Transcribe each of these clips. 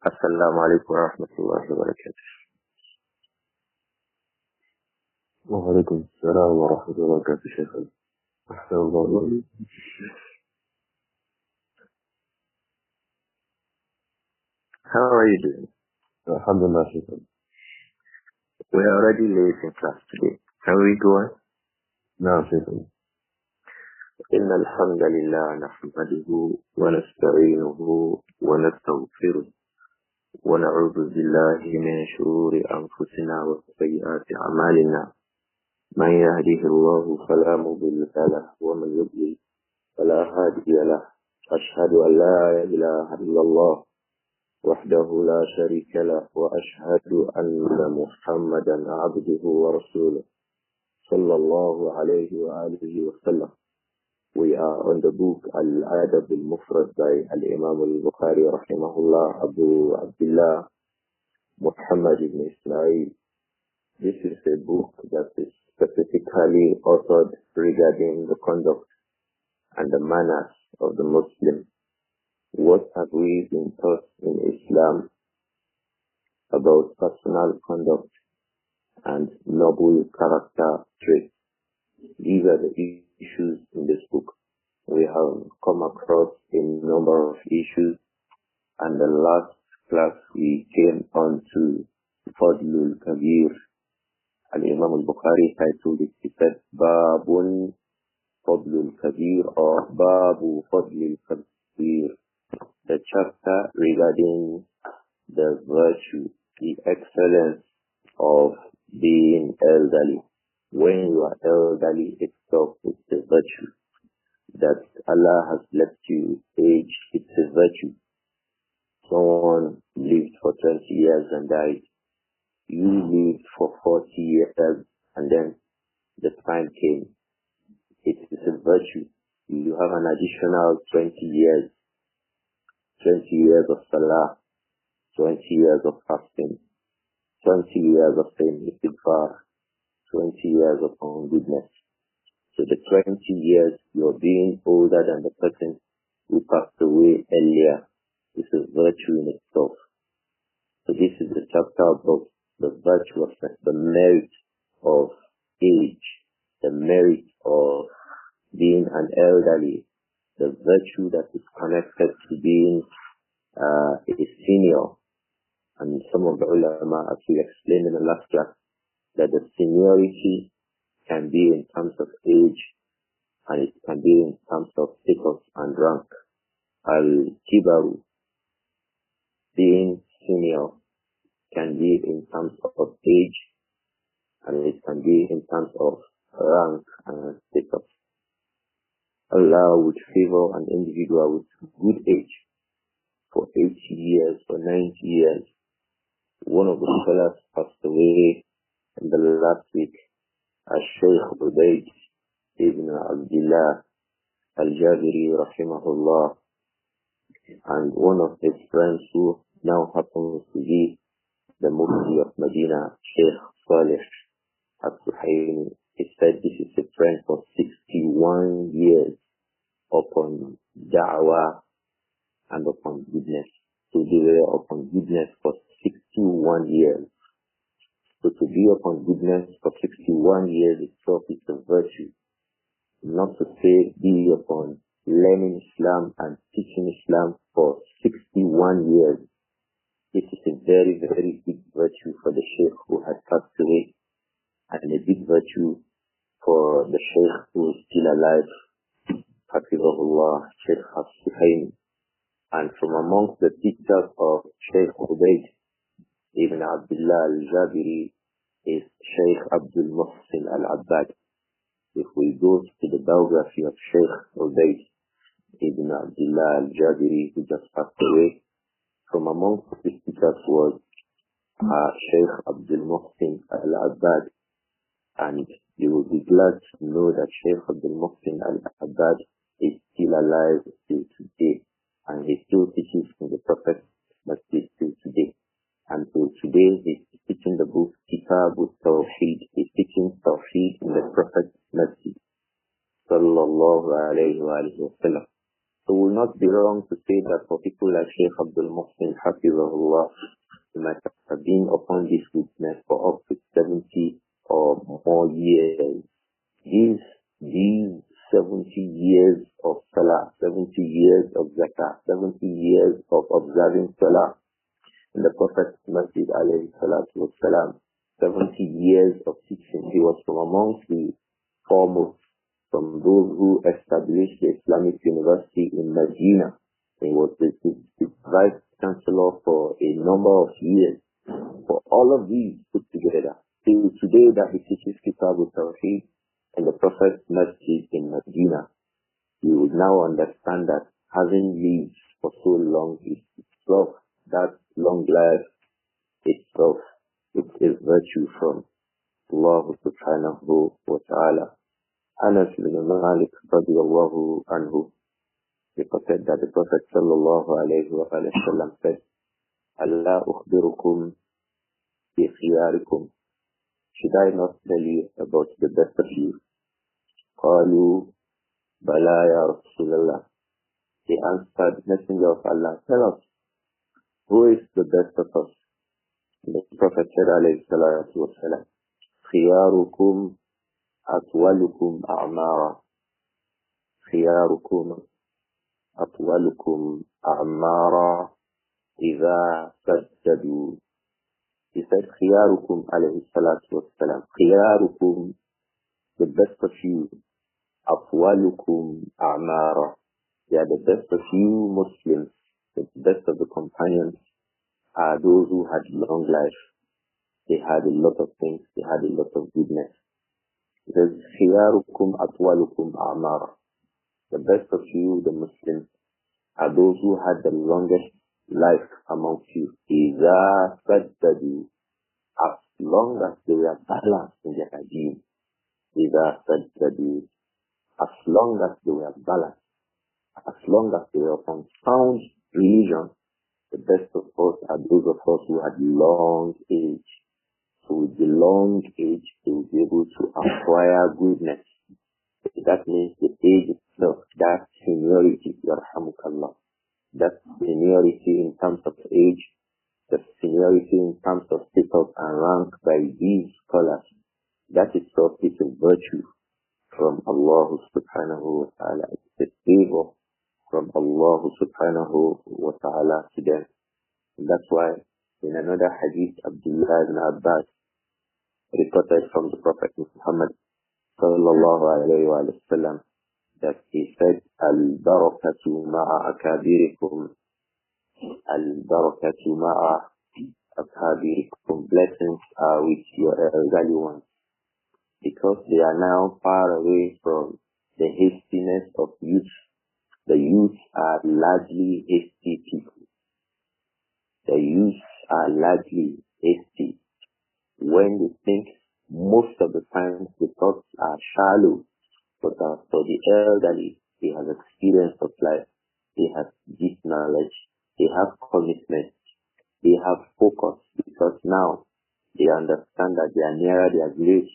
السلام عليكم ورحمة الله وبركاته. وعليكم السلام ورحمة الله وبركاته شيخ. أحسن الله إليك. How are you doing? Alhamdulillah شيخ. We are already late in class today. Can we go on? نعم شيخ. إن الحمد لله نحمده ونستعينه ونستغفره ونعوذ بالله من شرور أنفسنا وسيئات أعمالنا. من يهده الله فلا مضل له ومن يضلل فلا هادي له. أشهد أن لا إله إلا الله وحده لا شريك له وأشهد أن محمدا عبده ورسوله صلى الله عليه وآله وسلم. We are on the book Al-Adab Al-Mufrad by Al-Imām Al-Bukhāri rahimahullah, Abu Abdullah Muhammad ibn Ismā'īl. This is a book that is specifically authored regarding the conduct and the manners of the Muslim. What have we been taught in Islam about personal conduct and noble character traits? These are the issues in this book. We have come across a number of issues, and the last class we came on to Fadlul Kabir. Al-Imām Al-Bukhāri titled it, he said, Babun Fadlul Kabir, or Babu Fadlul Kabir, the chapter regarding the virtue, the excellence of being elderly. When you are elderly itself, it's a virtue. That Allah has left you age, it's a virtue. Someone lived for 20 years and died. You lived for 40 years and then the time came. It is a virtue. You have an additional 20 years. 20 years of salah, 20 years of fasting, 20 years of saying istighfar, 20 years of goodness. So the 20 years you're being older than the person who passed away earlier is a virtue in itself. So this is the chapter about the virtuousness, the merit of age, the merit of being an elderly, the virtue that is connected to being a senior. And some of the ulama, as we explained in the last class, that the seniority can be in terms of age and it can be in terms of status and rank. Al-Kibaru, being senior, can be in terms of age and it can be in terms of rank and status. Allah would favor an individual with good age for 80 years, for 90 years. One of the scholars passed away in the last week, Ash-Shaykh Ibn Abdullah Al-Jabiri rahimahullah, and one of his friends who now happens to be the Mufti of Medina, Sheikh Salih Al-Suhaimi. He said this is a friend for 61 years upon da'wah and upon goodness. So they were upon goodness for 61 years. So to be upon goodness for 61 years itself is a virtue. Not to say be upon learning Islam and teaching Islam for 61 years. It is a very, very big virtue for the Shaykh who has passed away, and a big virtue for the Shaykh who is still alive, Hafizahullah, Shaykh Al-Suhaimi. And from amongst the teachers of Shaykh Ubayd Ibn Abdullah Al-Jabiri is Shaykh Abdul-Muhsin Al-Abbad. If we go to the biography of Shaykh Ubayd Ibn Abdullah Al-Jabiri, who just passed away, from amongst his teachers was Shaykh Abdul-Muhsin Al-Abbad. And you will be glad to know that Shaykh Abdul-Muhsin Al-Abbad is still alive till today. And he still teaches in the Prophet's Masjid till today. Until today, he's teaching the book Kitab al-Tawheed. He's teaching Tawheed in the Prophet's Masjid. Sallallahu alayhi wa sallam. So it will not be wrong to say that for people Shaykh Abdul-Muhsin Hafizahullah, he might have been upon this witness for up to 70 or more years. These 70 years of Salah, 70 years of Zakah, 70 years of observing Salah in the Prophet's Masjid alayhi salatu wassalam, 70 years of teaching. He was from amongst the foremost, from those who established the Islamic University in Medina. He was the vice chancellor for a number of years. For all of these put together, till today that he teaches Kitab al-Tawheed in the Prophet's Masjid in Medina, you will now understand that having lived for so long is itself, that long life itself, it is virtue from Allah subhanahu wa ta'ala. Anas bin Malik radiyallahu anhu reported that the Prophet sallallahu alayhi wa sallam said, Allah ukhbirukum bi khiyarikum. Should I not tell you about the best of you? Qalu bala ya Rasulallah. They answered, Messenger of Allah, tell us, who is the best of us? The Prophet said alayhi salatu wa salam, khiyarukum atwalukum a'mara. Khiyarukum atwalukum a'mara idha sajdadu. He said, khiyarukum alayhi salatu wassalam. Khiyarukum, the best of you. Atwalukum a'mara. They are the best of you Muslims. The best of the companions are those who had long life. They had a lot of things. They had a lot of goodness. It says, khiyarukum atwalukum a'mara. The best of you, the Muslims, are those who had the longest life amongst you. Iza sajdadu, as long as they were balanced in their deen. Iza sajdadu, as long as they were balanced, as long as they were upon sound religion. The best of us are those of us who had long age. So with the long age, they will be able to acquire goodness. That means the age itself, that seniority, yarhamukallah, that seniority in terms of age, the seniority in terms of status and rank by these scholars, that itself is a virtue from Allah subhanahu wa ta'ala. It's a favor from Allah subhanahu wa ta'ala to them. And that's why in another hadith, Abdullah ibn Abbas reported from the Prophet Muhammad sallallahu alayhi wa sallam that he said, Al-barakatu ma'a akabirikum. Al-barakatu ma'a akabirikum. Blessings are with your elderly ones, because they are now far away from the hastiness of youth. The youth are largely hasty people. The youth are largely hasty. When they think, most of the time the thoughts are shallow. But for the elderly, they have experience of life, they have deep knowledge, they have commitment, they have focus, because now they understand that they are nearer their grave.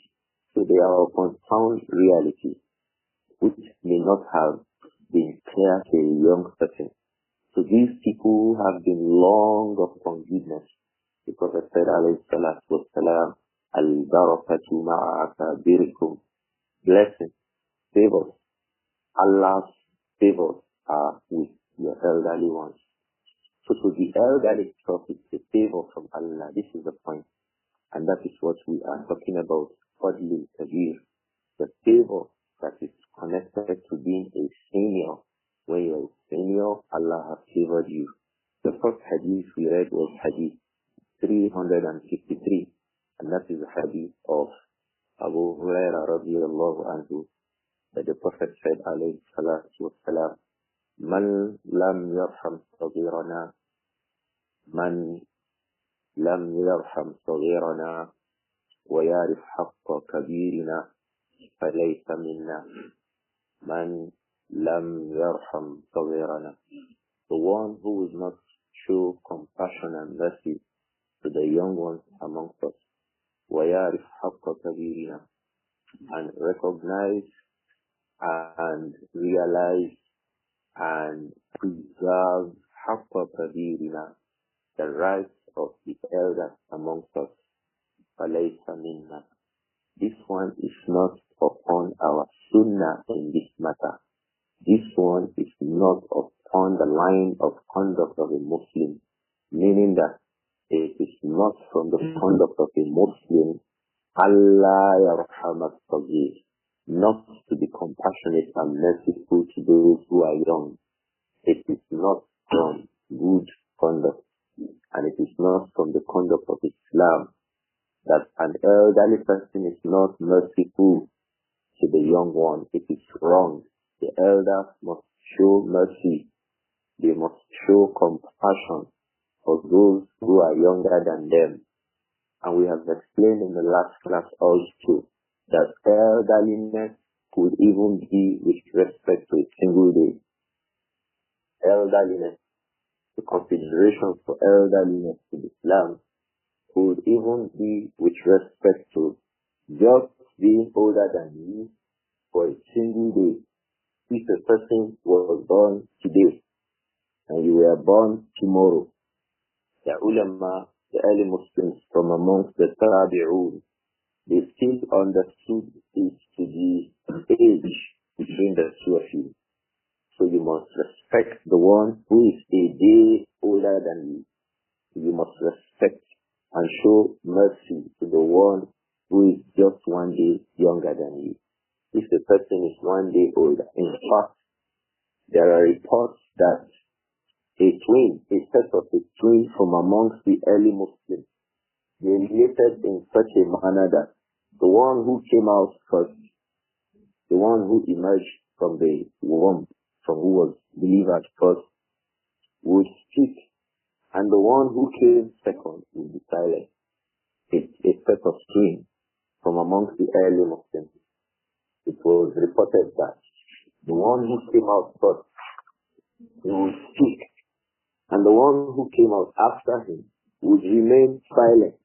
So they are upon sound reality, which may not have been clear to a young person. So these people who have been long upon goodness, the Prophet said, alayhi salatu wassalam, al-barakatu ma'a akabirikum. Blessings, favors, Allah's favors are with your elderly ones. So to the elderly itself, it's a favor from Allah. This is the point. And that is what we are talking about, Fadlul Kabir. The favor that is connected to being a senior. When you're a senior, Allah has favored you. The first hadith we read was hadith 353. And that is the hadith of Abu Hurairah radiyallahu anhu, that the Prophet said, alayhi salatu wassalam, Man lam yarham saghirana, Man lam yarham saghirana, wa yarif haqqa kabirina, falaysa minna. Man lam yarham saghirana. The one who will not show compassion and mercy to the young ones amongst us, wa yarif haqqa kabirina, and recognize and realize and preserve حَقَّ كَبِيرِنَا, the rights of the elders amongst us, فَلَيْسَ مِنَّا. This one is not upon our sunnah in this matter. This one is not upon the line of conduct of a Muslim, meaning that it is not from the conduct of a Muslim, Allah yarham as-saghir, not to be compassionate and merciful to those who are young. It is not from good conduct, and it is not from the conduct of Islam that an elderly person is not merciful to the young one. It is wrong. The elders must show mercy. They must show compassion for those who are younger than them. And we have explained in the last class also that elderliness could even be with respect to a single day. Elderliness, the consideration for elderliness in Islam could even be with respect to just being older than you for a single day. If a person was born today and you were born tomorrow, the ulama, the early Muslims from amongst the Tabi'un, they still understood it to be age between the two of you. So you must respect the one who is a day older than you. You must respect and show mercy to the one who is just one day younger than you. If the person is one day older, in fact, there are reports that a set of a twin from amongst the early Muslims, they related in such a manner that the one who came out first, the one who emerged from the womb, from who was delivered first, would speak, and the one who came second would be silent. It's a set of twins from amongst the early Muslims. It was reported that the one who came out first would speak, and the one who came out after him would remain silent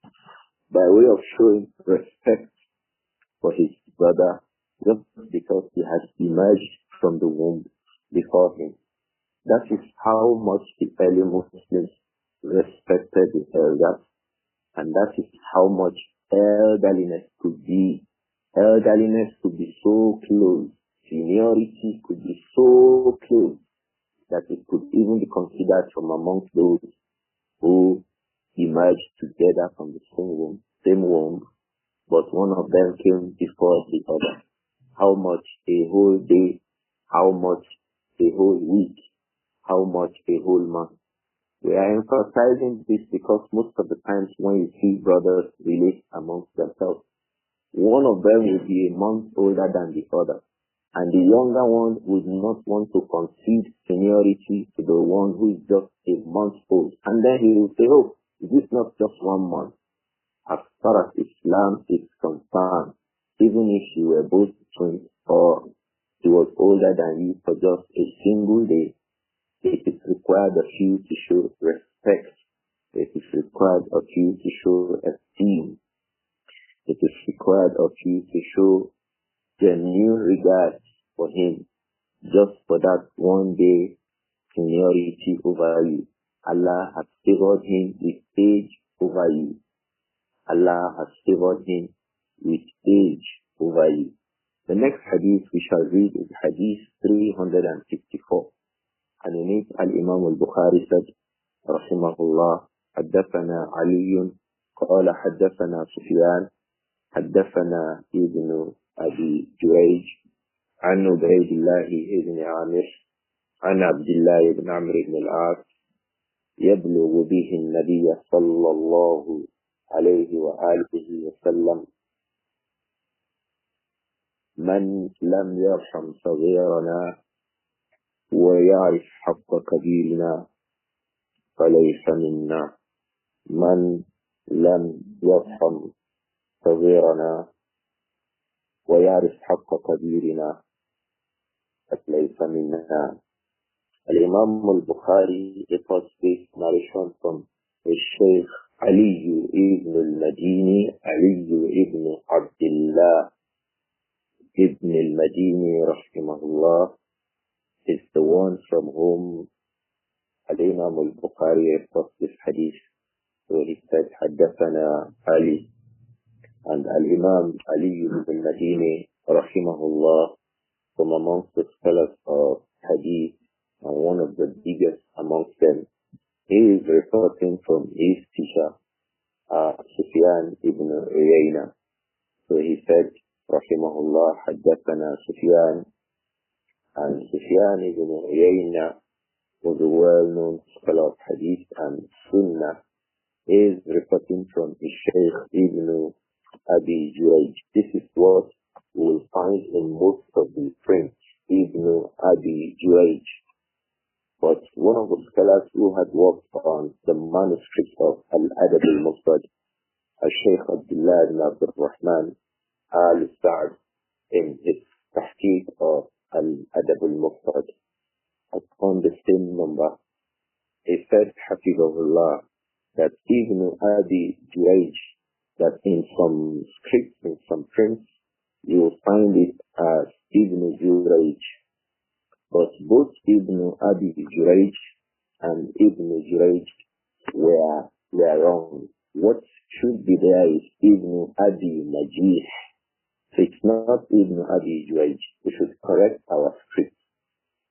by way of showing respect for his brother, just because he had emerged from the womb before him. That is how much the early Muslims respected the elders, and that is how much elderliness could be. Elderliness could be so close, seniority could be so close, that it could even be considered from amongst those who emerged together from the same womb, but one of them came before the other. How much a whole day, how much a whole week, how much a whole month. We are emphasizing this because most of the times when you see brothers relate amongst themselves, one of them will be a month older than the other, and the younger one would not want to concede seniority to the one who is just a month old. And then he will say, oh, is this not just 1 month? As far as Islam is concerned, even if you were both twins or he was older than you for just a single day, it is required of you to show respect. It is required of you to show esteem. It is required of you to show genuine regard for him, just for that one day seniority over you. Allah has favored him with age over you. Allah has favored him with age over you. The next hadith we shall read is hadith 354. And in it, Al-Imām Al-Bukhāri said, Rahimahullah, حدثنا علي قال حدثنا سفيان حدثنا ابن أبي جريج عن عبيد الله بن عامر عن عبد الله بن عمرو بن العاص يبلغ به النبي صلى الله عليه وآله وسلم من لم يرحم صغيرنا ويعرف حق كبيرنا فليس منا. من لم يرحم صغيرنا ويعرف حق كبيرنا فليس منا. Al-Imām Al-Bukhāri reports this narration from Al-Shaykh Ali ibn al-Madini, Ali ibn Abdullah ibn al-Madini rahimahullah, is the one from whom Al-Imām Al-Bukhāri reports this hadith where he said, حدثنا Ali, and Al-Imām Ali ibn Madini, rahimahullah, from amongst the scholars of hadith, and one of the biggest amongst them, he is reporting from his teacher, Sufyan ibn Uyayna. So he said, rahimahullah, حدثنا Sufyan, and Sufyan ibn Uyayna was a well-known scholar of hadith and sunnah. He is reporting from Ash-Shaykh ibn Abi Jurayj. This is what we will find in most of the prints, Ibn Abi Jurayj. But one of the scholars who had worked on the manuscript of Al-Adab Al-Mufrad, Al-Shaykh Abdullah ibn Abdur-Rahman Al-Sa'd, in his tahqiq of Al-Adab Al-Mufrad, upon the same number, he said, Hafizahullah, that Ibn Abi Jurayj, that in some scripts, in some prints, you will find it as Ibn Jurayj. But both Ibn Abi Jurayj and Ibn Jurayj were wrong. What should be there is Ibn Abi Najih. So it's not Ibn Abi Jurayj. We should correct our script.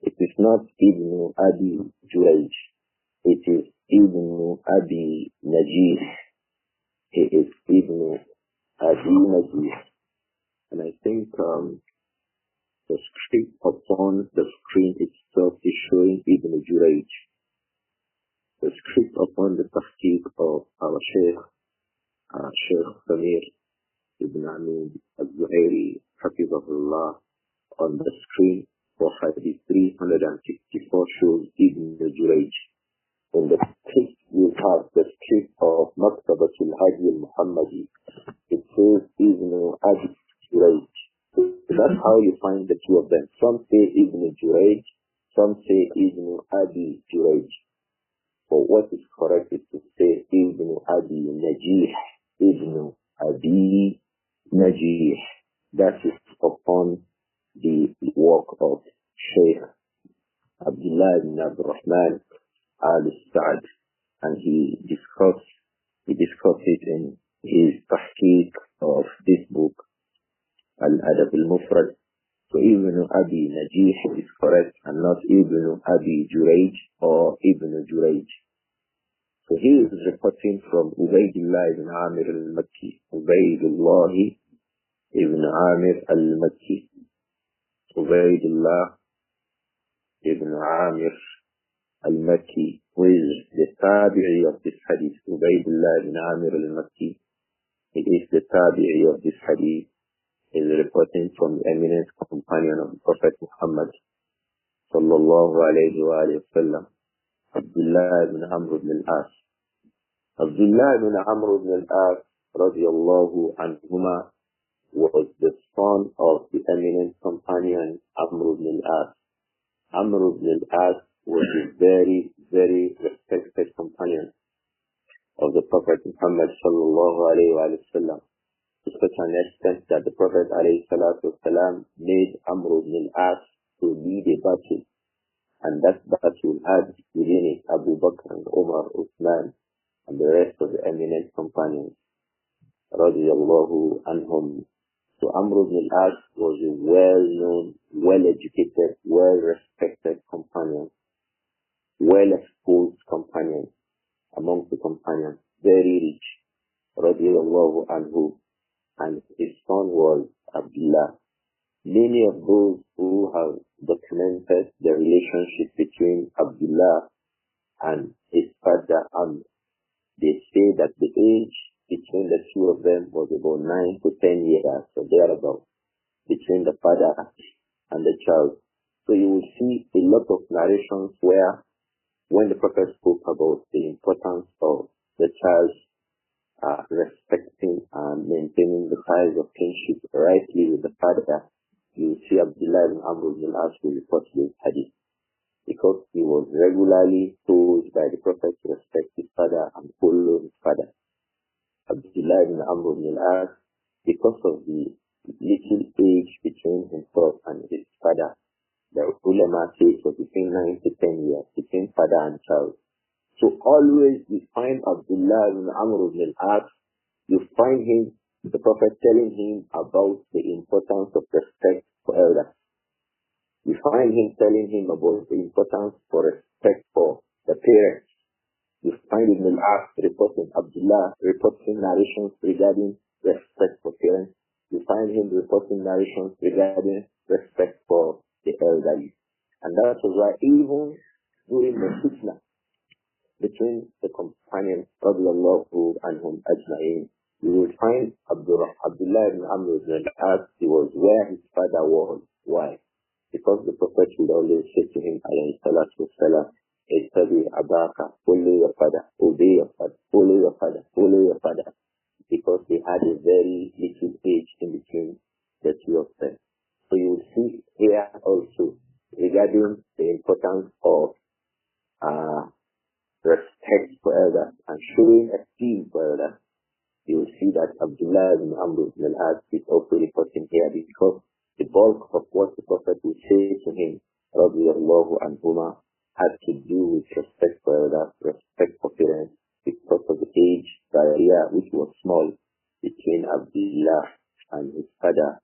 It is not Ibn Abi Jurayj. It is Ibn Abi Najih. He is Ibn Abi Najih. And I think the script upon the screen itself is showing Ibn Jurayj. The script upon the tahqiq of our Shaykh, Shaykh Samir Ibn Amin Al-Zuhairi, Hafizahullah, on the screen for Hadith 364 shows Ibn Jurayj. In the script you have the script of Maktabatul Hadi al-Muhammadi. It says Ibn Abi Jurayj. That's how you find the two of them. Some say Ibn Jurayj, some say Ibn Abi Jurayj. But what is correct is to say Ibn Abi Najih. Ibn Abi Najih. That is upon the work of Shaykh Abdullah ibn Abdur-Rahman Al-Sa'd, and he discussed it in his tahqiq of this book, Al-Adab Al-Mufrad. So Ibn Abi Najih is correct and not Ibn Abi Jurayj or Ibn Jurayj. So he is reporting from Ubaydullah ibn Amir al-Makki. Ubaydullah ibn Amir al-Makki. Ubaydullah ibn Amir al-Makki, who is the tabi'i of this hadith. Ubaydullah ibn Amir al-Makki, he is the tabi'i of this hadith. He is reporting from the eminent companion of the Prophet Muhammad sallallahu alayhi wa sallam, Abdullah ibn Amr ibn al-As. Abdullah ibn Amr ibn al-As radiyallahu anhuma was the son of the eminent companion Amr ibn al-As. Amr ibn al-As was a very, very respected companion of the Prophet Muhammad sallallahu alayhi wa sallam, to such an extent that the Prophet alayhi salatu wasalam made Amr ibn al-As to lead a battle, and that battle had within it Abu Bakr and Umar, Uthman, and the rest of the eminent companions radiyallahu anhum. So Amr ibn al-As was a well-known, well-educated, well-respected companion, well-exposed companion among the companions, very rich, radiyallahu anhu, and his son was Abdullah. Many of those who have documented the relationship between Abdullah and his father Amr, they say that the age between the two of them was about 9 to 10 years, so thereabout, between the father and the child. So you will see a lot of narrations where, when the Prophet spoke about the importance of the child's respecting and maintaining the ties of kinship rightly with the father, you see Abdullah ibn Amr ibn al-As will report this hadith, because he was regularly told by the Prophet to respect his father and follow his father. Abdullah ibn Amr ibn al-As, because of the little age between himself and his father, the ulama say it was between 9 to 10 years, between father and child. So always you find Abdullah ibn Amr ibn al-As, you find him, the Prophet telling him about the importance of respect for elders. You find him telling him about the importance for respect for the parents. You find Ibn al-As reporting, Abdullah reporting narrations regarding respect for parents. You find him reporting narrations regarding respect for the elderly. And that was why even during the fitna between the companions radiallahu anhum ajma'in, you will find Abdullah ibn Amr ibn al-As, he was where his father was. Why? Because the Prophet would always say to him, alayhi salatu wassalam, Ittabi abaka, follow your father, obey your father, follow your father, follow your father. Because they had a very little age in between the two of them. So you will see here also regarding the importance of respect for elders and showing esteem for elders. You will see that Abdullah ibn Amr ibn al-As is also reporting here because the bulk of what the Prophet would say to him, radiyallahu anhuma, had to do with respect for elders, respect for parents, because of the age barrier which was small between Abdullah and his father.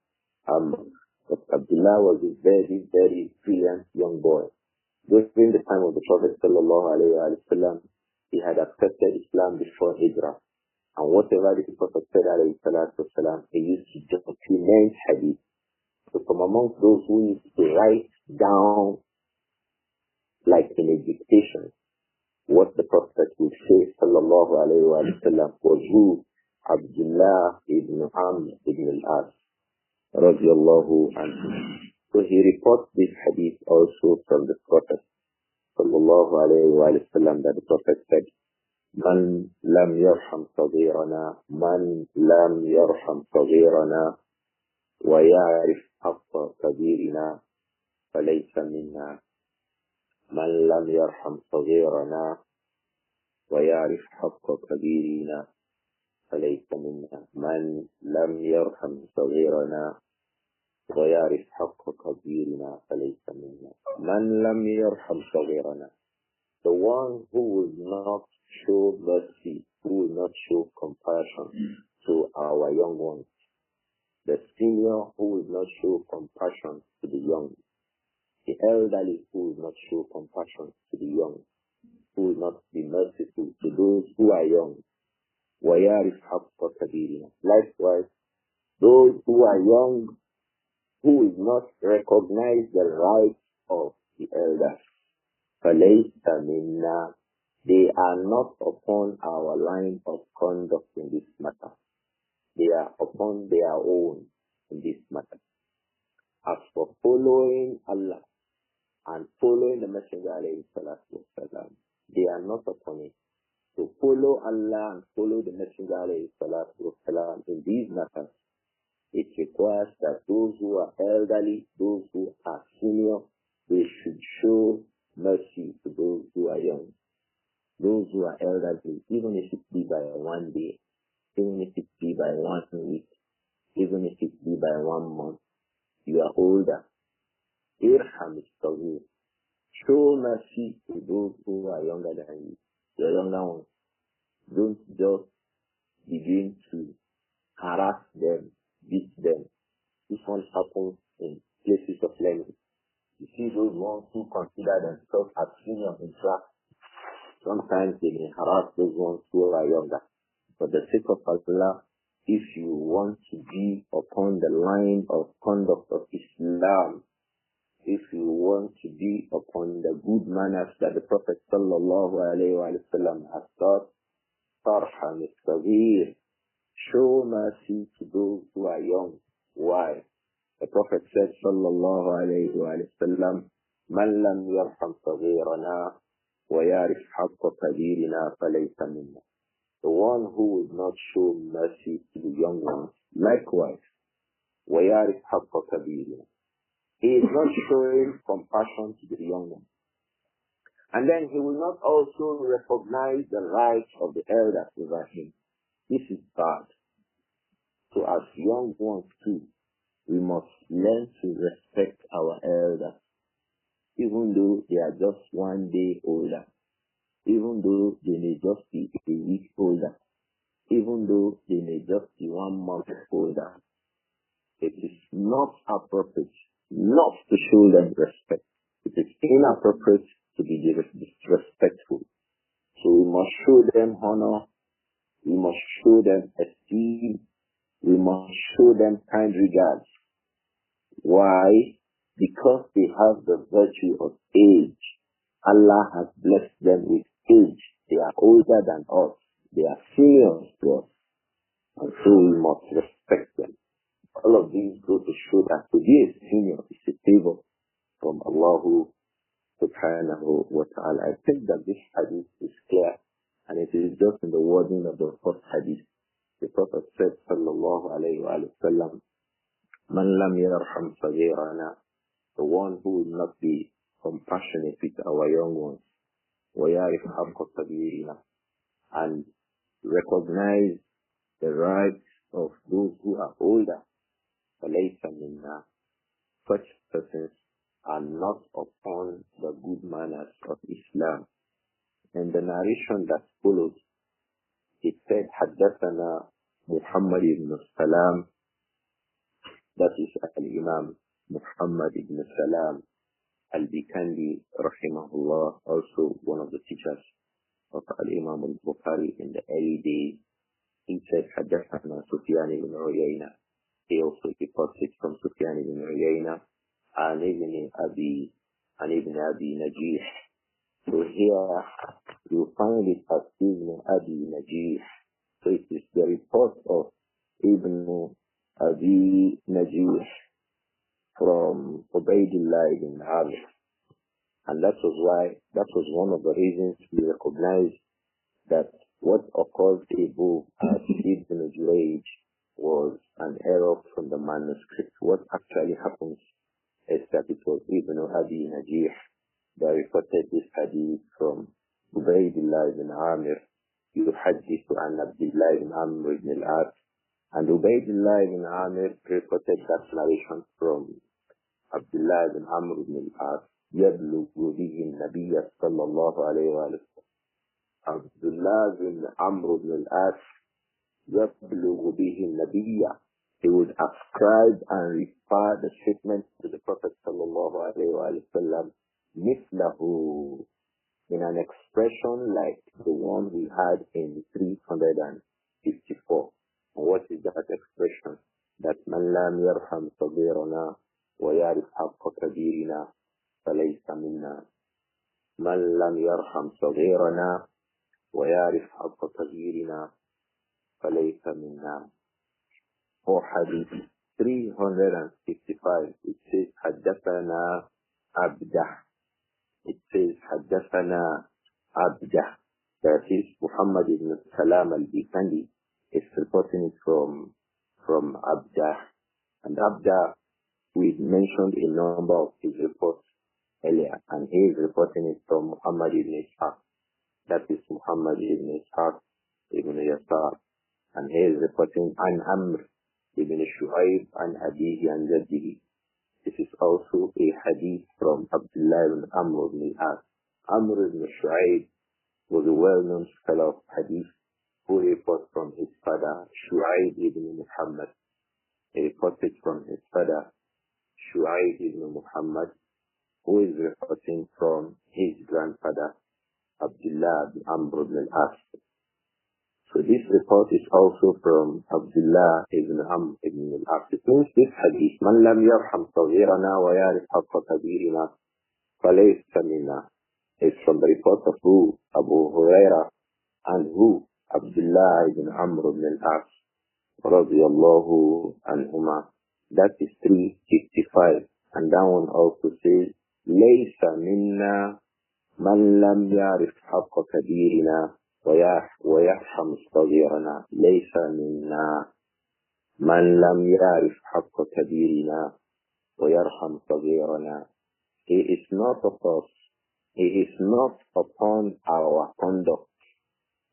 But Abdullah was a very, very brilliant young boy. During the time of the Prophet sallallahu alayhi wa sallam, he had accepted Islam before Hijrah. And whatever the Prophet said alayhi salatu wasalam, he used to document hadith. So from amongst those who used to write down, like in a dictation, what the Prophet would say sallallahu alayhi wa sallam was who? Abdullah ibn Amr ibn al-As radiyallahu anhu. So he reports this hadith also from the Prophet sallallahu alayhi wa sallam, that the Prophet said, Man lam yarham saghirana, man lam yarham saghirana, wa ya'rif haqqa kabirina, falaysa minna. Man lam yarham saghirana, wa ya'rif haqqa kabirina, falaysa minna. Man lam yarham saghirana, ويعرف حق كبيرنا فليس منا. من لم يرحم صغيرنا, the one who will not show mercy, who will not show compassion to our young ones, the senior who will not show compassion to the young, the elderly who will not show compassion to the young, who will not be merciful to those who are young. ويعرف حق كبيرنا. Likewise, those who are young, who will not recognize the rights of the elders. فَلَيْسَ مِنَّا, they are not upon our line of conduct in this matter. They are upon their own in this matter. As for following Allah and following the Messenger alayhi salatu wasalam, they are not upon it. To follow Allah and follow the Messenger alayhi salatu wasalam in these matters, it requires that those who are elderly, those who are senior, they should show mercy to those who are young. Those who are elderly, even if it be by 1 day, even if it be by 1 week, even if it be by 1 month, you are older. Irham is show mercy to those who are younger than you, the younger ones. Don't just begin to harass them, beat them. This one happens in places of learning. You see those ones who consider themselves as senior in class. Sometimes they may harass those ones who are younger. For the sake of Allah, if you want to be upon the line of conduct of Islam, if you want to be upon the good manners that the Prophet sallallahu alayhi wa sallam has taught, tarham is-saghir, show mercy to those who are young. Why? The Prophet said, sallallahu alayhi wa sallam, Man lam yarham saghirana wa yarif haqqa kabirina falaysa minna. The one who would not show mercy to the young ones, likewise, wa yarif haqqa kabirina. He is not showing compassion to the young ones. And then he will not also recognize the rights of the elders over him. This is bad. So as young ones too, we must learn to respect our elders. even though they are just 1 day older, even though they may just be a week older, even though they may just be 1 month older. It is not appropriate not to show them respect. It is inappropriate to be disrespectful. So we must show them honor, we must show them esteem, we must show them kind regards. Why? Because they have the virtue of age. Allah has blessed them with age. They are older than us. They are seniors to us. And so we must respect them. All of these go to show that to be a senior is a favor from Allah subhanahu wa ta'ala. I think that this hadith is clear, and it is just in the wording of the first hadith. The Prophet said, sallallahu alayhi wa sallam, Man lam yarham saghirana, the one who will not be compassionate with our young ones, wa yarif haqqa kabirina, and recognize the rights of those who are older, فَلَيْسَ مِنَّا, such persons are not upon the good manners of Islam. In the narration that follows, it said, حدثنا Muhammad ibn Salam, that is Al-Imām Muhammad ibn Salam Al-Bikandi rahimahullah, also one of the teachers of Al-Imām Al-Bukhāri in the early days. He said, حدثنا Sufyan ibn Uyayna. He also reported from Sufyan ibn Uyayna and Ibn Abi Najih. So here you find it as Ibn Abi Najih. So it is the report of Ibn Abi Najih from Ubaydullah ibn Amir. And that was one of the reasons we recognize that what occurs above as Ibn Jurayj was an error from the manuscript. What actually happens is that it was Ibn Abi Najih that reported this hadith from Ubaydullah ibn Amir, يحدث عن Abdullah ibn Amr ibn al-As, and Ubaydullah ibn Amir reported that narration from Abdullah ibn Amr ibn al-As, يبلغ به النبي صلى الله عليه وسلم. Abdullah ibn Amr ibn al-As, يبلغ به النبي, he would ascribe and refer the statement to the Prophet sallallahu alayhi wa sallam, مثله, in an expression like the one we had in 354. And what is that expression? That man lam yarham saghirana wa yarif haqqa kabirina falaysa minna. Man lam yarham saghirana wa yarif haqqa kabirina falaysa minna. For hadith 355, it says حدثنا Abdah. It says حدثنا Abdah. That is Muhammad ibn Salam al-Bikandi is reporting it from Abdah. And Abdah, we mentioned a number of his reports earlier, and he is reporting it from Muhammad ibn Ishaq. That is Muhammad ibn Ishaq ibn Yasar. And he is reporting an Amr ibn Shu'ayb and Abihi and Jaddihi. This is also a hadith from Abdullah ibn Amr ibn al-As. Amr ibn Shu'ayb was a well-known scholar of hadith who reported from his father, Shu'ayb ibn Muhammad. He reported from his father, Shu'ayb ibn Muhammad, who is reporting from his grandfather, Abdullah ibn Amr ibn al-As. So this report is also from Abdullah ibn Amr ibn al-As. It means this hadith, Man lam yarham saghirana wa yarif haqqa kabirina falaysa minna, is from the report of who? Abu Huraira, and who? Abdullah ibn Amr ibn al-As radiyallahu anhuma. That is 355. And that one also says, Laysa minna man lam yarif haqqa kabirina ويرحم صغيرنا. ليس منا من لم يعرف حق كبيرنا ويرحم صغيرنا. He is not of us. He is not upon our conduct.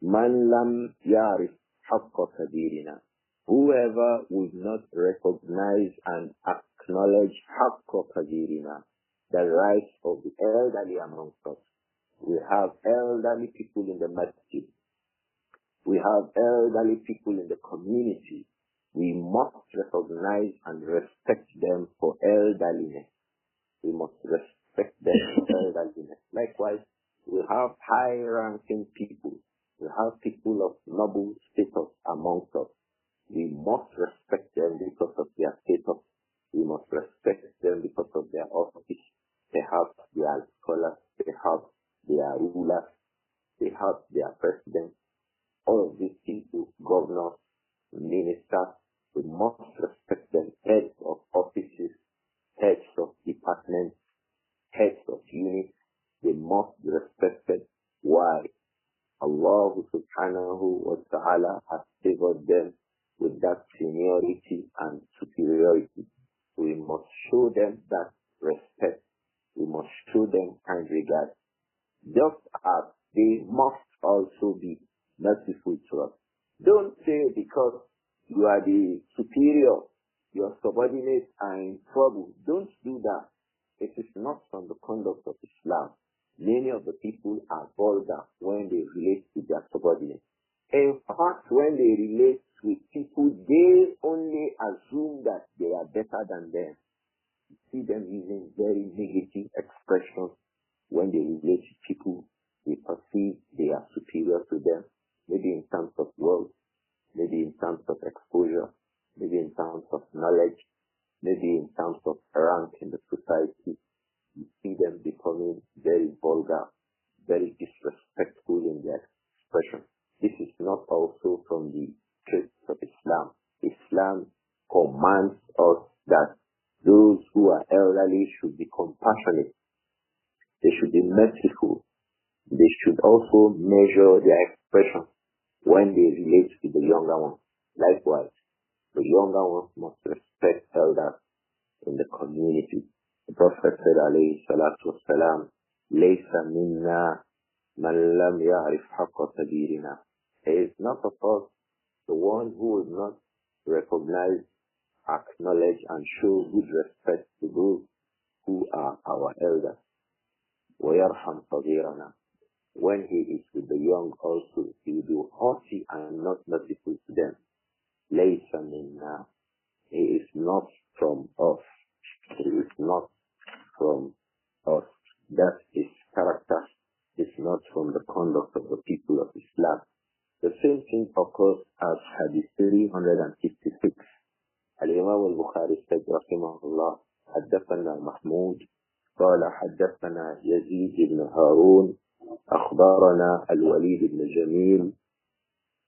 من لم يعرف حق كبيرنا. Whoever would not recognize and acknowledge حق كبيرنا, the rights of the elderly amongst us. We have elderly people in the masjid. We have elderly people in the community. We must recognize and respect them for elderliness. We must respect them for elderliness. Likewise, we have high-ranking people. We have people of noble status amongst us. We must respect them because of their status. We must respect them because of their office. Perhaps they are scholars, perhaps they are rulers, perhaps they are presidents. All of these people, governors, ministers, we must respect them. Heads of offices, heads of departments, heads of units, they must be respected. Why? Allah subhanahu wa ta'ala has favored them with that seniority and superiority. We must show them that respect. We must show them kind regard. Just as they must also be merciful to us. Don't say because you are the superior, your subordinates are in trouble. Don't do that. It is not from the conduct of Islam. Many of the people are vulgar when they relate to their subordinates. In fact, when they relate with people, they only assume that they are better than them. You see them using very negative expressions when they relate to people. They perceive they are superior to them, maybe in terms of wealth, maybe in terms of exposure, maybe in terms of knowledge, maybe in terms of rank in the society. You see them becoming very vulgar, very disrespectful in their expression. This is not also from the traits of Islam. Islam commands us that those who are elderly should be compassionate. They should be merciful. They should also measure their expression when they relate to the younger ones. Likewise, the younger ones must respect elders in the community. The Prophet said, alayhi salatu wassalam, Laysa minna man lam ya'rif haqqa kabirina. He is not of us the one who will not recognize, acknowledge, and show good respect to those who are our elders. وَيَرْحَمْ صَغِيرَنَا. When he is with the young also, he will be haughty and not merciful to them. Laysa minna. He is not from us. He is not from us. That is character. Is not from the conduct of the people of Islam. The same thing occurs as Hadith 356. Al-Imām Al-Bukhāri said, rahimahullah, حدثنا محمود قال حدثنا يزيد بن هارون أخبرنا الوليد بن جميل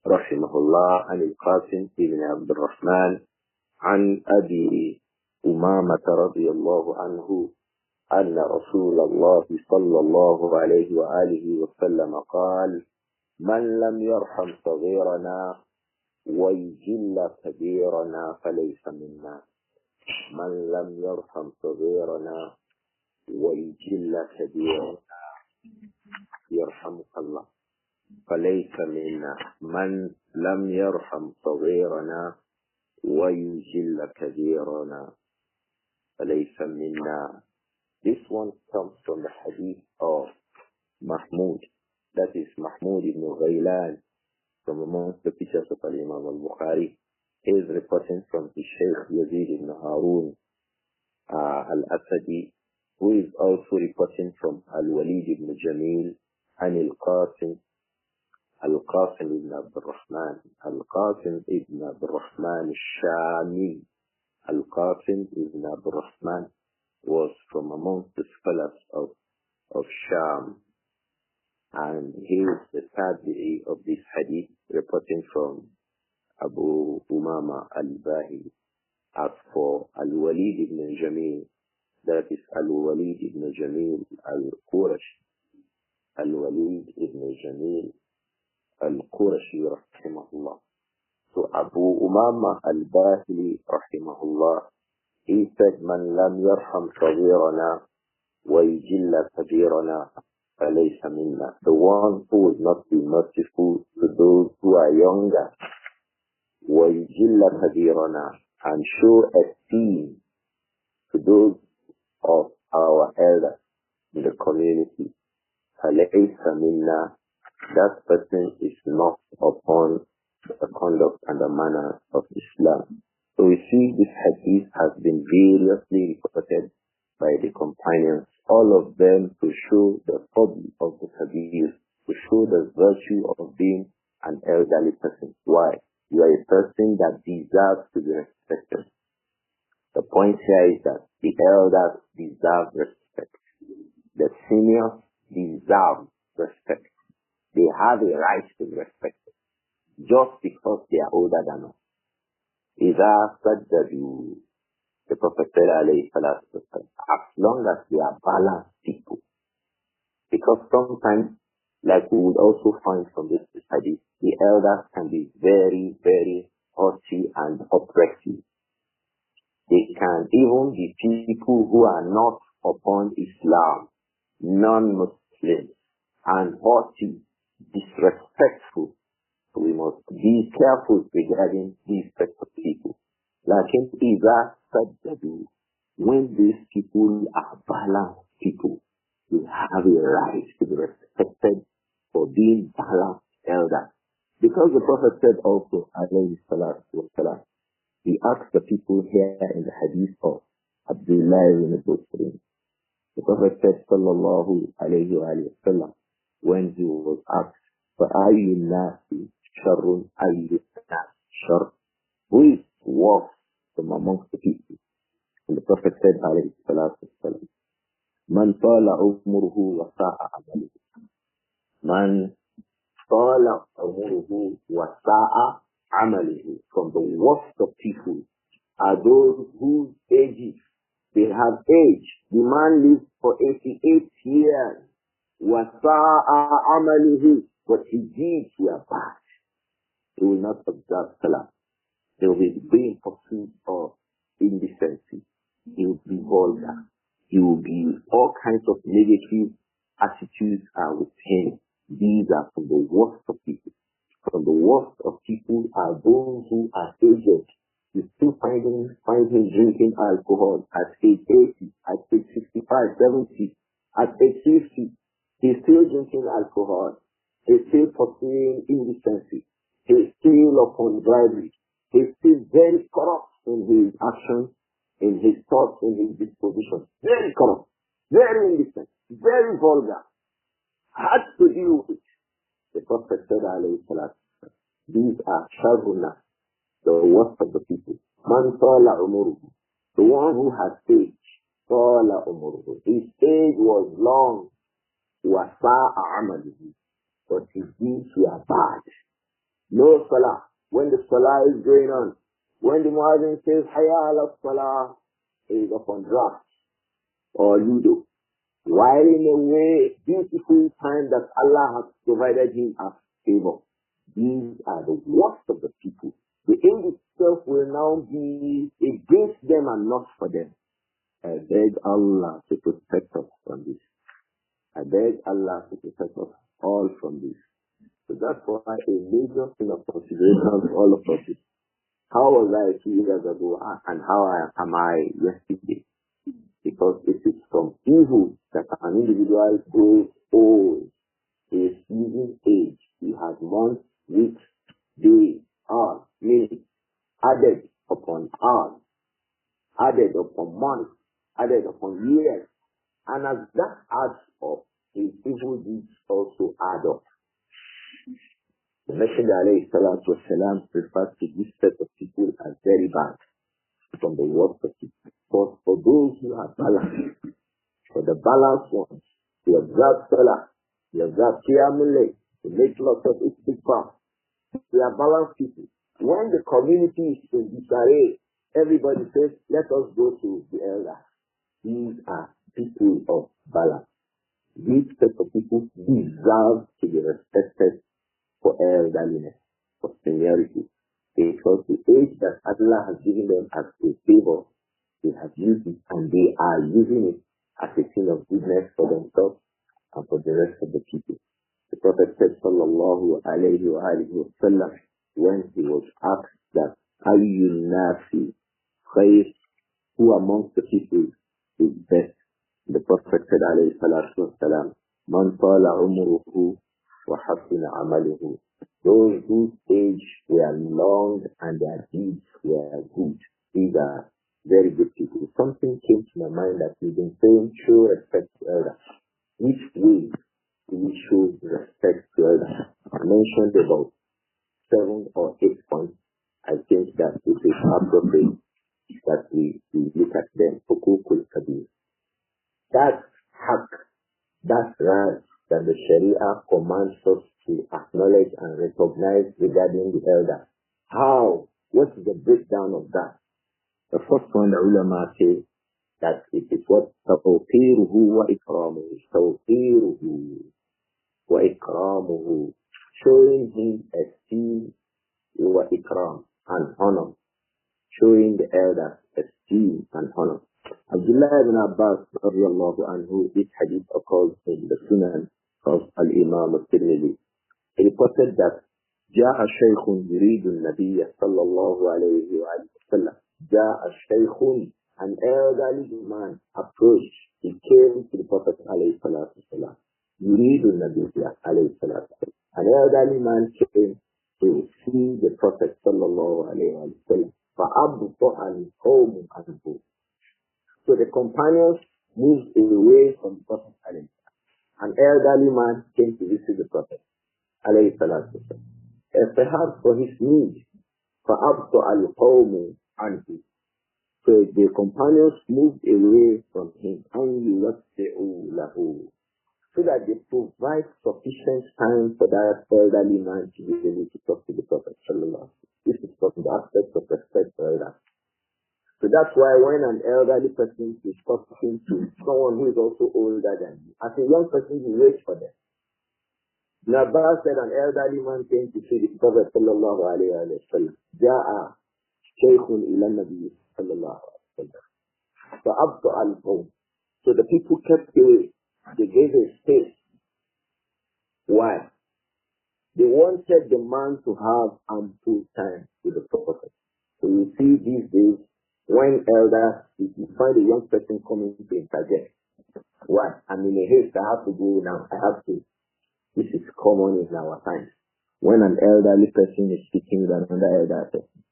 رحمه الله عن القاسم بن عبد الرحمن عن أبي أمامة رضي الله عنه أن رسول الله صلى الله عليه وآله وسلم قال من لم يرحم صغيرنا ويجل كبيرنا فليس منا. من لم يرحم صغيرنا ويجل كبيرنا يرحمك الله فليس منا. من لم يرحم صغيرنا ويجل كبيرنا فليس منا. This one comes from the hadith of Mahmud. That is Mahmud ibn Ghaylan, from amongst the teachers of Al-Imām Al-Bukhāri. He is reporting from his Shaykh Yazid ibn Harun al-Asadi, who is also reporting from Al-Walid ibn Jamil and Al-Qasim ibn Abdur-Rahman. Al-Qasim ibn Abdur-Rahman al-Shami. Al-Qasim ibn Abdur-Rahman was from amongst the scholars of Sham. And he is the tabi'i of this hadith, reporting from Abu Umama al-Bahili. As for Al-Walid ibn Jamil, that is Al-Walid ibn Jamil al-Qurashi. Al-Walid ibn Jamil al-Qurashi rahimahullah. So Abu Umama al-Bahili rahimahullah, he said, Man lam yarham saghirana wa yujilla kabirana falaysa minna. The one who will not be merciful to those who are younger, wa yujilla kabirana, and show esteem to those of our elders in the community, فَلَيْسَ مِنَّا, that person is not upon the conduct and the manner of Islam. So we see this hadith has been variously reported by the companions, all of them to show the fadl of the hadith, to show the virtue of being an elderly person. Why? You are a person that deserves to be respected. The point here is that the elders deserve respect. The seniors deserve respect. They have a right to be respected just because they are older than us. إِذَا سَجَّدُوا, the Prophet said, alayhi salatu wasalam, as long as they are balanced people. Because sometimes, like we would also find from this hadith, the elders can be very, very haughty and oppressive. They can even be people who are not upon Islam, non-Muslims, and haughty, disrespectful. So we must be careful regarding these types of people. Like in Iza Sajjadu, when these people are balanced people, they have a right to be respected for being balanced elders. Because the Prophet said also, alayhi salatu wasalam, he asked the people here in the hadith of Abdur-Raūf. The Prophet said, sallallahu alayhi wa sallam, when he was asked, فَأَيُّ النَّاسِ شَرٌّ أَيُّ النَّاسِ شَرٌّ, who is worse from amongst the people? And the Prophet said, alayhi salatu wasalam, مَنْ طَالَ عُمُرُهُ وَسَاءَ عَمَلُهُ. مَنْ طَالَ عُمُرُهُ وَسَاءَ عَمَلُهُ. From the worst of people are those whose ages, they have age. The man lives for 88 years. وَسَاءَ عَمَلُهُ. But his deeds were bad. He will not observe salah. He will be in pursuit of indecency. He will be vulgar. He will be all kinds of negative attitudes are with him. These are from the worst of people. From the worst of people are those who are aged. You still find him drinking alcohol at age 80, at age 65, 70, at age 50. He's still drinking alcohol. He's still pursuing indecency. He's still upon bribery. He's still very corrupt in his actions, in his thoughts, in his disposition. Very corrupt, very indecent, very vulgar. Hard to deal with. The Prophet said, alayhi salatu, these are sharruna, the worst of the people. Man tala umuruhu, the one who has age. Tala umuruhu, his age was long. Wasa'a amaluhu, but his deeds were bad. No salah. When the salah is going on, when the muazzin says hayya ala salah, he is upon draft or ludo, while in a way beautiful time that Allah has provided him as favor. These are the worst of the people. The end itself will now be against them and not for them. I beg Allah to protect us from this. I beg Allah to protect us all from this. So that's why a major thing of consideration for all of us is, how was I 2 years ago and how am I yesterday? Because it is from evil that an individual grows old. He is using age. He has months, weeks, days, hours, minutes, added upon hours, added upon months, added upon years. And as that adds up, his evil deeds also add up. The Messenger alayhi salatu wasalam refers to this set of people as very bad, from the worst of people. But for those who are balanced, for the balanced ones, they observe salah, they observe qiyamul layl, they make lots of istighfar. They are balanced people. When the community is in disarray, everybody says, let us go to the elders. These are people of balance. These set of people deserve to be respected for elderliness, for seniority. Because the age that Allah has given them as a favor, they have used it and they are using it as a thing of goodness for themselves and for the rest of the people. The Prophet said, sallallahu alayhi wa alihi wa sallam, when he was asked that, Ayyun Nāsir khayr, who amongst the people is best? The Prophet said, alayhi salatu wasalam, Man tala umruhu wa hasuna amaluhu. Those whose age were long and their deeds were good. These are very good people. Something came to my mind that we've been saying, show respect to elders. Which way do we show respect to elders? I mentioned about 7 or 8 points. I think that it is appropriate that we look at them. That haq, that right that the Sharia commands us to acknowledge and recognize regarding the elders. How? What is the breakdown of that? The first one, the ulama say that it is what tawqiruhu wa ikramuhu. Tawqiruhu wa ikramuhu. Showing him esteem wa ikram and honor. Showing the elders esteem and honor. Abdullah ibn Abbas radiyallahu anhu, this hadith occurs in the Sunan of Al-Imām At-Tibyān. He reported that جاء الشيخ يريد النبي صلى الله عليه وسلم. جاء الشيخ, an elderly man approached. He came to the Prophet عليه الصلاة والسلام. يريد النبي عليه الصلاة والسلام. An elderly man came to see the Prophet صلى الله عليه وسلم. فأبطأ القوم عنه. So the companions moved away from the Prophet عليه. An elderly man came to visit the Prophet عليه الصلاة والسلام. Perhaps for his need, فأبطأ القوم عنه. So the companions moved away from him, so that they provide sufficient time for that elderly man to be able to talk to the Prophet. This is from the aspect of respect for elders. So that's why when an elderly person is talking to someone who is also older than you, as a young person, you wait for them. Nabas said an elderly man came to see the Prophet sallallahu alayhi wa sallam. Ja'a shaykhun ila nabi sallallahu alayhi wa sallam. So abdu al-qawm. So the people kept away. They gave a space. Why? They wanted the man to have ample time with the Prophet. So you see these days, when elders, if you find a young person coming to interject, why? I'm in a haste, I have to go now. I have to. This is common in our times. When an elderly person is speaking with another elder person,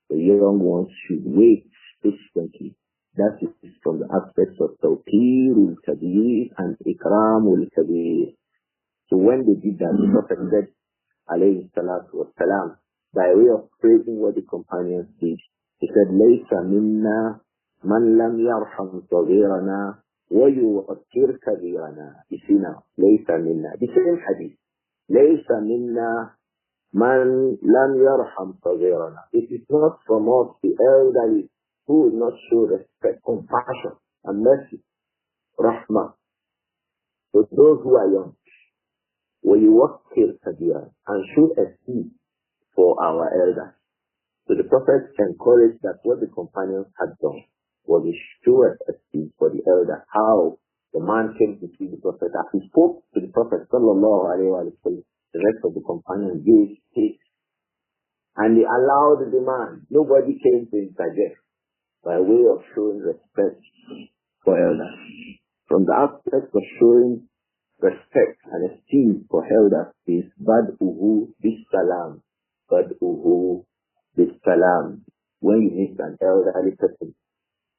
the young ones should wait patiently. That is from the aspects of tawqīrul kabīr and ikramul kabīr. So when they did that, the Prophet said, alayhi salatu wassalam, by way of praising what the companions did, he said, لَيْسَ مِنَّا مَنْ لَمْ يَرْحَمْ صَغِيرَنَا وَيُوَقِّرْ كَبِيرَنَا. You see now, لَيْسَ مِنَّا. The same hadith. لَيْسَ مِنَّا مَنْ لَمْ يَرْحَمْ صَغِيرَنَا. It is not from us, the elderly, who will not show respect, compassion, and mercy, rahmah, to those who are young. وَيُوَقِّرْ كَبِيرَنَا. And show esteem for our elders. So the Prophet encouraged that what the companions had done was a show esteem for the elder. How the man came to see the Prophet, as he spoke to the Prophet sallallahu alaihi wasallam, the rest of the companions gave space, and they allowed the man. Nobody came to interject by way of showing respect for elders. From the aspect of showing respect and esteem for elders is bad'uhu bis salam. Bad'uhu bis salam. When you meet an elderly person,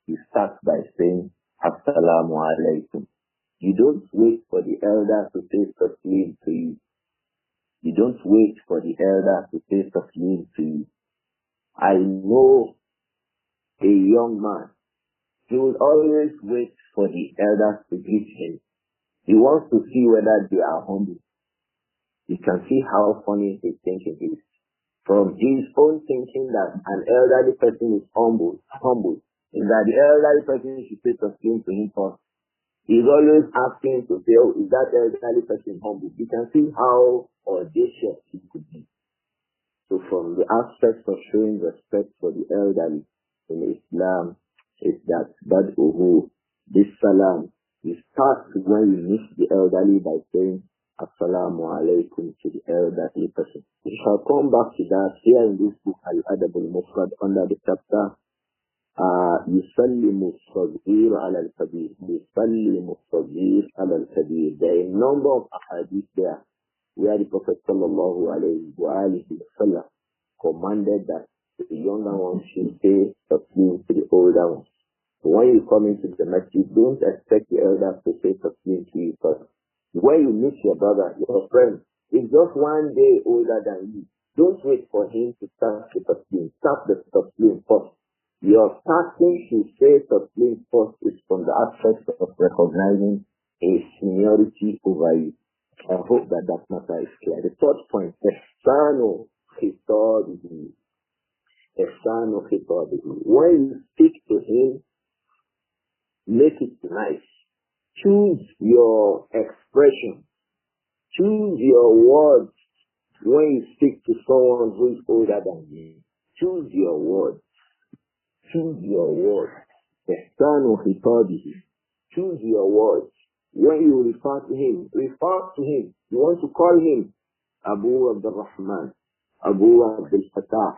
you start by saying, Assalamu alaikum. You don't wait for the elder to say taslim to you. You don't wait for the elder to say taslim to you. I know a young man. He will always wait for the elders to greet him. He wants to see whether they are humble. You can see how funny his thinking is. From his own thinking that an elderly person is humble, is that the elderly person should say taslim to him first. He's always asking to say, oh, is that elderly person humble? You can see how audacious he could be. So from the aspect of showing respect for the elderly in Islam is that bad'uhu bis salam. You start when you meet the elderly by saying Assalamu alaikum to the elderly person. We shall come back to that here in this book Al-Adab Al-Mufrad under the chapter يسلم الصغير على الكبير. يسلم الصغير على الكبير. There are a number of ahadith there where the Prophet sallallahu alayhi wa alihi wa sallam commanded that the younger ones should say taslim to the older ones. So when you come into the masjid, don't expect the elders to say taslim to you first. When you meet your brother, your friend, is just one day older than you, don't wait for him to start the taslim. Start the taslim first. Your starting to say taslim first is from the aspect of recognizing a seniority over you. I hope that that matter is clear. The third point, ihsanu khitabihi. Ihsanu khitabihi. When you speak to him, make it nice. Choose your expression. Choose your words when you speak to someone who is older than you. Choose your words. Choose your words. Ihsanu khitabihi. Choose your words. When you refer to him, refer to him. You want to call him Abu Abdur-Rahman, Abu Abdul Fatah.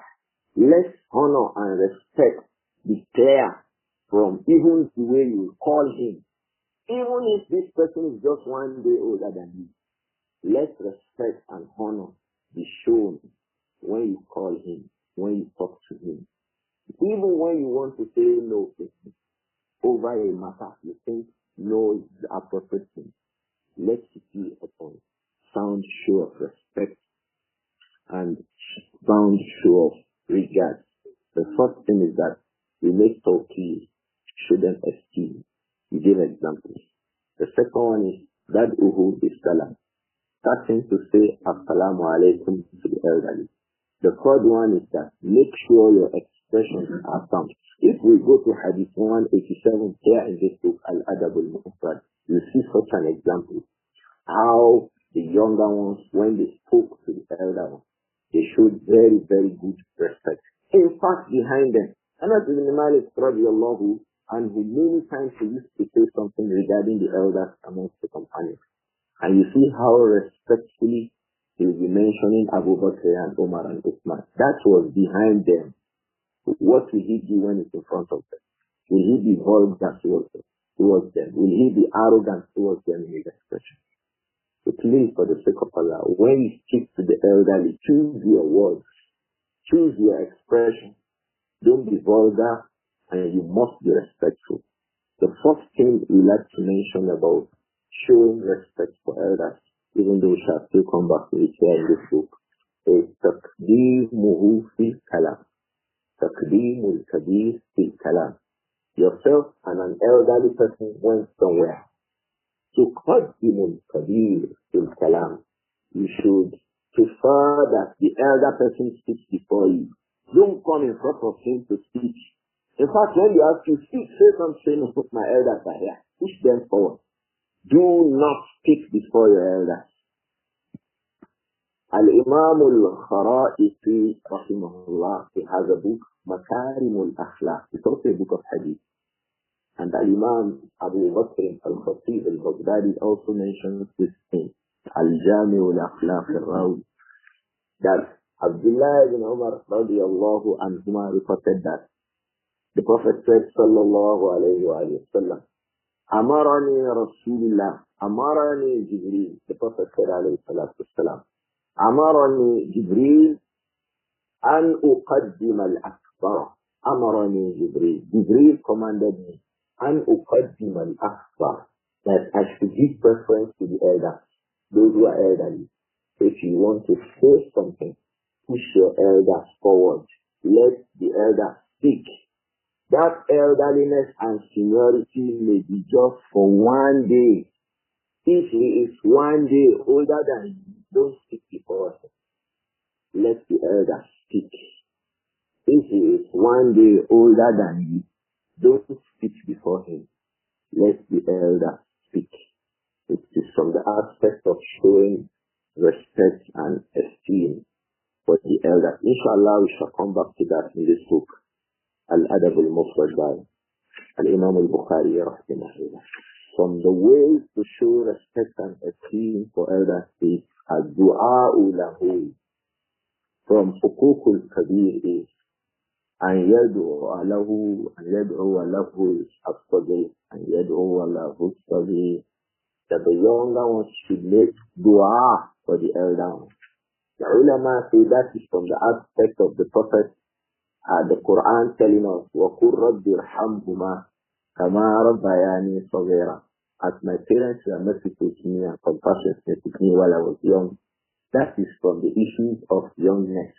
Let honor and respect be clear from even the way you call him. Even if this person is just one day older than you, let respect and honor be shown when you call him, when you talk to him. Even when you want to say no to him over a matter, you think no is the appropriate thing. Let it be upon sound show of respect and sound show of regard. The first thing is that we make tawqir, shouldn't esteem. We give examples. The second one is that uhu is salam. Starting to say assalamu alaikum to the elderly. The third one is that make sure your expressions are sound. If we go to Hadith 187 here in this book, Al-Adab Al-Mufrad, you see such an example. How the younger ones, when they spoke to the elder ones, they showed very, very good respect. In fact, behind them, Anas ibn Malik radiallahu anhu, many times he used to say something regarding the elders amongst the companions. And you see how respectfully he will be mentioning Abu Bakr and Umar and Uthman. That was behind them. What will he do when he's in front of them? Will he be vulgar towards them? Will he be arrogant towards them in his expression? So please, for the sake of Allah, when you speak to the elderly, choose your words. Choose your expression. Don't be vulgar, and you must be respectful. The first thing we like to mention about showing respect for elders, even though we shall still come back to it here in this book, is taqdeemuhu fil kalam. Taqdeemul kabir fil kalam. Yourself and an elderly person went somewhere. Tuqaddimul kabir fil kalam. You should prefer that the elder person speaks before you. Don't come in front of him to speak. In fact, when you ask you speak, say something, my elders are here. Push them forward. Do not speak before your elders. Al-Imām Al-Kharaiti rahimahullah, he has a book, Makarimul Akhlaq. It's also a book of Hadith. And Al-Imām Abu Bakr Al-Khatib Al-Baghdadi also mentions this thing, Al-Jami' Al-Akhlaq Al-Rawi, that Abdullah ibn Umar radiyallahu anhuma reported that the Prophet said, sallallahu alayhi wa sallam, Amarani Rasulullah, Amarani Jibreel. The Prophet said, alayhi salatu wasalam, Amarani Jibreel an uqaddim al-akbar. Amarani Jibreel. Jibreel commanded me an uqaddim al-akbar, that I should give preference to the elders, those who are elderly. If you want to say something, push your elders forward. Let the elders speak. That elderliness and seniority may be just for one day. If he is one day older than you, don't speak before him. Let the elders speak. If he is one day older than you, don't speak before him. Let the elders speak. It is from the aspect of showing respect and esteem for the elders. Inshallah, we shall come back to that in this book, Al-Adab Al-Mufrad by Al-Imām Al-Bukhāri rahimahullah. From the ways to show respect and esteem for elders is ad-du'ā'u lahu. From hukukul kabir is أن يدعو له الصغير أن يدعو له الصغير, that the younger ones should make dua for the elder ones. The ulama say that is from the aspect of the Prophet, the Quran telling us, وَقُلْ رَبِّ ارْحَمْهُمَا كَمَا رَبَّيَانِي صَغِيرًا. As my parents were merciful to me and compassionate to me while I was young. That is from the issues of youngness.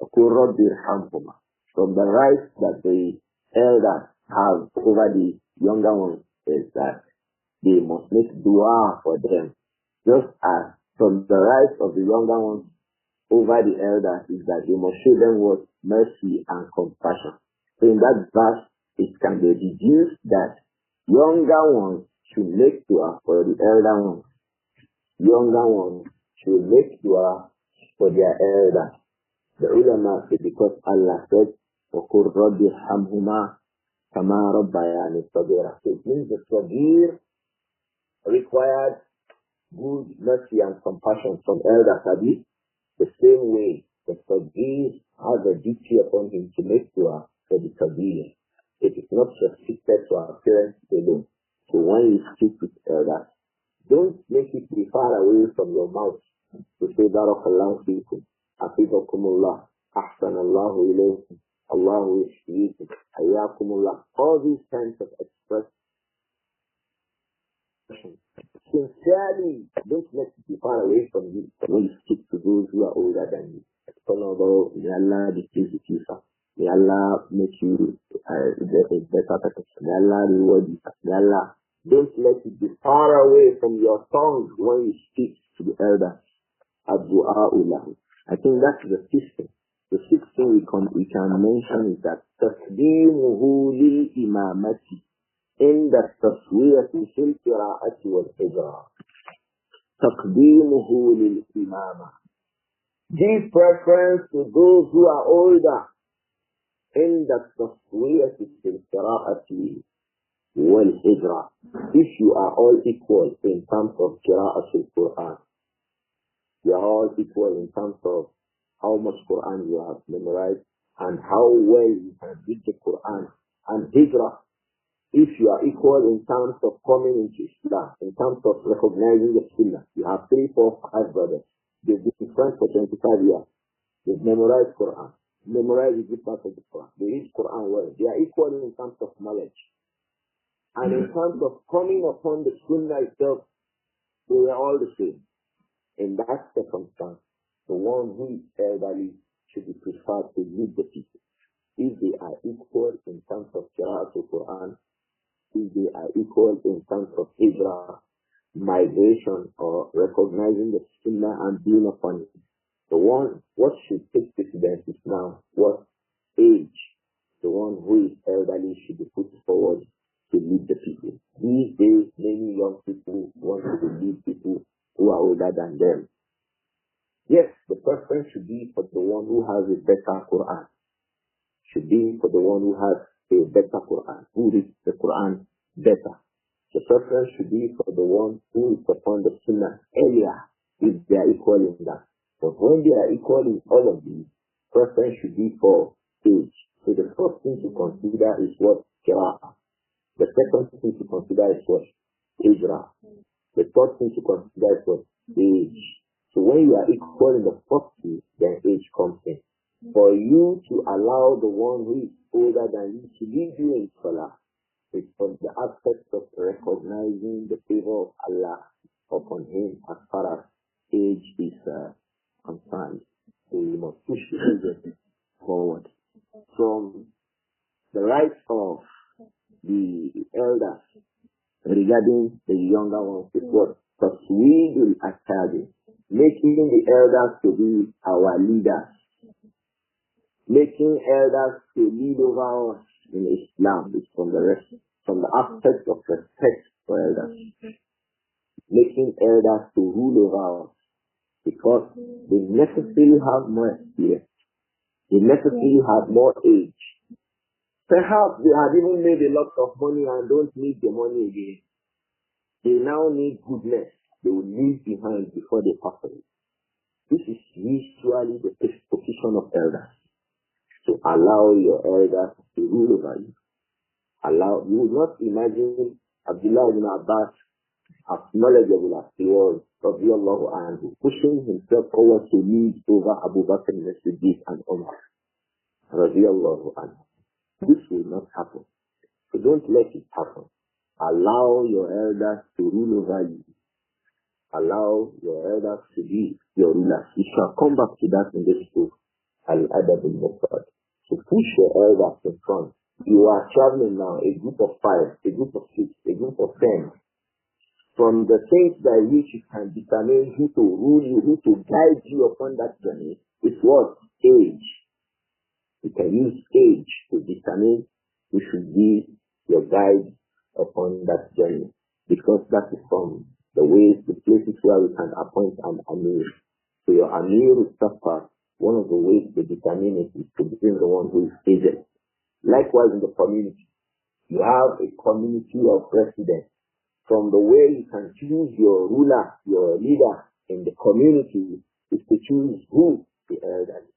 وَقُلْ رَبِّ ارْحَمْهُمَا. From the rights that the elders have over the younger ones is that they must make dua for them. Just as from the rights of the younger ones over the elders is that they must show them what mercy and compassion. So in that verse, it can be deduced that younger ones should make dua for the elder ones. Younger ones should make dua for their elders. The ulama said because Allah said, وَقُلْ رَبِّ ارْحَمْهُمَا كَمَا رَبَّيَانِي صَغِيرًا. So it means the Sabir required good mercy and compassion from elders. Hadith. The same way the Sabir has a duty upon him to make dua for the Sabir. It is not restricted to our parents alone. So when you speak with elders, don't make it be far away from your mouth to say, Barakallahu feekum, Hafizakumullah, Ahsanallahu ilaykum, Allahu yashfiikum, Hayyakumullah. All these kinds of expressions. Sincerely, don't let it be far away from you when you speak to those who are older than you. May Allah decrease with you, sir. May Allah make you a better person. May Allah reward you. May Allah, don't let it be far away from your tongue when you speak to the elders. Abdur-Raūf. I think that's the fifth thing. The sixth thing we can mention is that تقديمه للإمامة عند التصوية في القراءة والإجراء. تقديمه للإمامة. Give preference to those who are older عند التصوية في القراءة والإجراء. If you are all equal in terms of قراءة القرآن, you are all equal in terms of how much Quran you have memorized and how well you can read the Quran and Hijrah. If you are equal in terms of coming into Islam, in terms of recognizing the Sunnah, you have 3, 4, 5 brothers. They've been friends for 25 years. They've memorized Quran. Memorized the good part of the Quran. They read Quran well. They are equal in terms of knowledge. And in terms of coming upon the Sunnah itself, they were all the same. In that circumstance, the one who is elderly should be preferred to lead the people. If they are equal in terms of Qira'at al-Quran, if they are equal in terms of Hijrah, migration, or recognizing the Sunnah and being upon it, the one, what should take precedence is now what age the one who is elderly should be put forward to lead the people. These days, many young people want to lead people who are older than them. Yes, the preference should be for the one who has a better Quran. Should be for the one who has a better Quran, who reads the Quran better. The preference should be for the one who is upon the Sunnah earlier, if they are equal in that. But when they are equal in all of these, preference should be for age. So the first thing to consider is what? Qira'ah. The second thing to consider is what? Hijrah. The third thing to consider is what? Age. So when you are equal in the first two, then age comes in. For you to allow the one who is older than you to lead you in Salah, it's from the aspect of recognizing the favor of Allah upon him as far as age is concerned. So you must push the age forward. From the rights of the elders regarding the younger ones is what? Tasweed al-Akadi. Making the elders to be our leaders. Making elders to lead over us in Islam is from the aspect of respect for elders. Making elders to rule over us because they necessarily have more experience. They necessarily have more age. Perhaps they have even made a lot of money and don't need the money again. They now need goodness. They will leave behind before they pass away. This is usually the position of elders. to allow your elders to rule over you. You would not imagine Abdullah ibn Abbas, as knowledgeable as he was, radiallahu anhu, pushing himself forward to lead over Abu Bakr as-Siddiq and Umar, radiallahu anhu. This will not happen. So don't let it happen. Allow your elders to rule over you. Allow your elders to be your rulers. We shall come back to that in this book, Al-Adab Al-Mufrad. So push your elders in front. You are traveling now, a group of 5, a group of 6, a group of 10. From the things by which you can determine who to rule you, who to guide you upon that journey, is what? Age. You can use age to determine who should be your guide upon that journey. Because that is from the ways, the places where we can appoint an Amir. So your Amir will suffer. One of the ways to determine it is to bring the one who is aged. Likewise in the community. You have a community of residents. From the way you can choose your ruler, your leader in the community is to choose who? The elderly.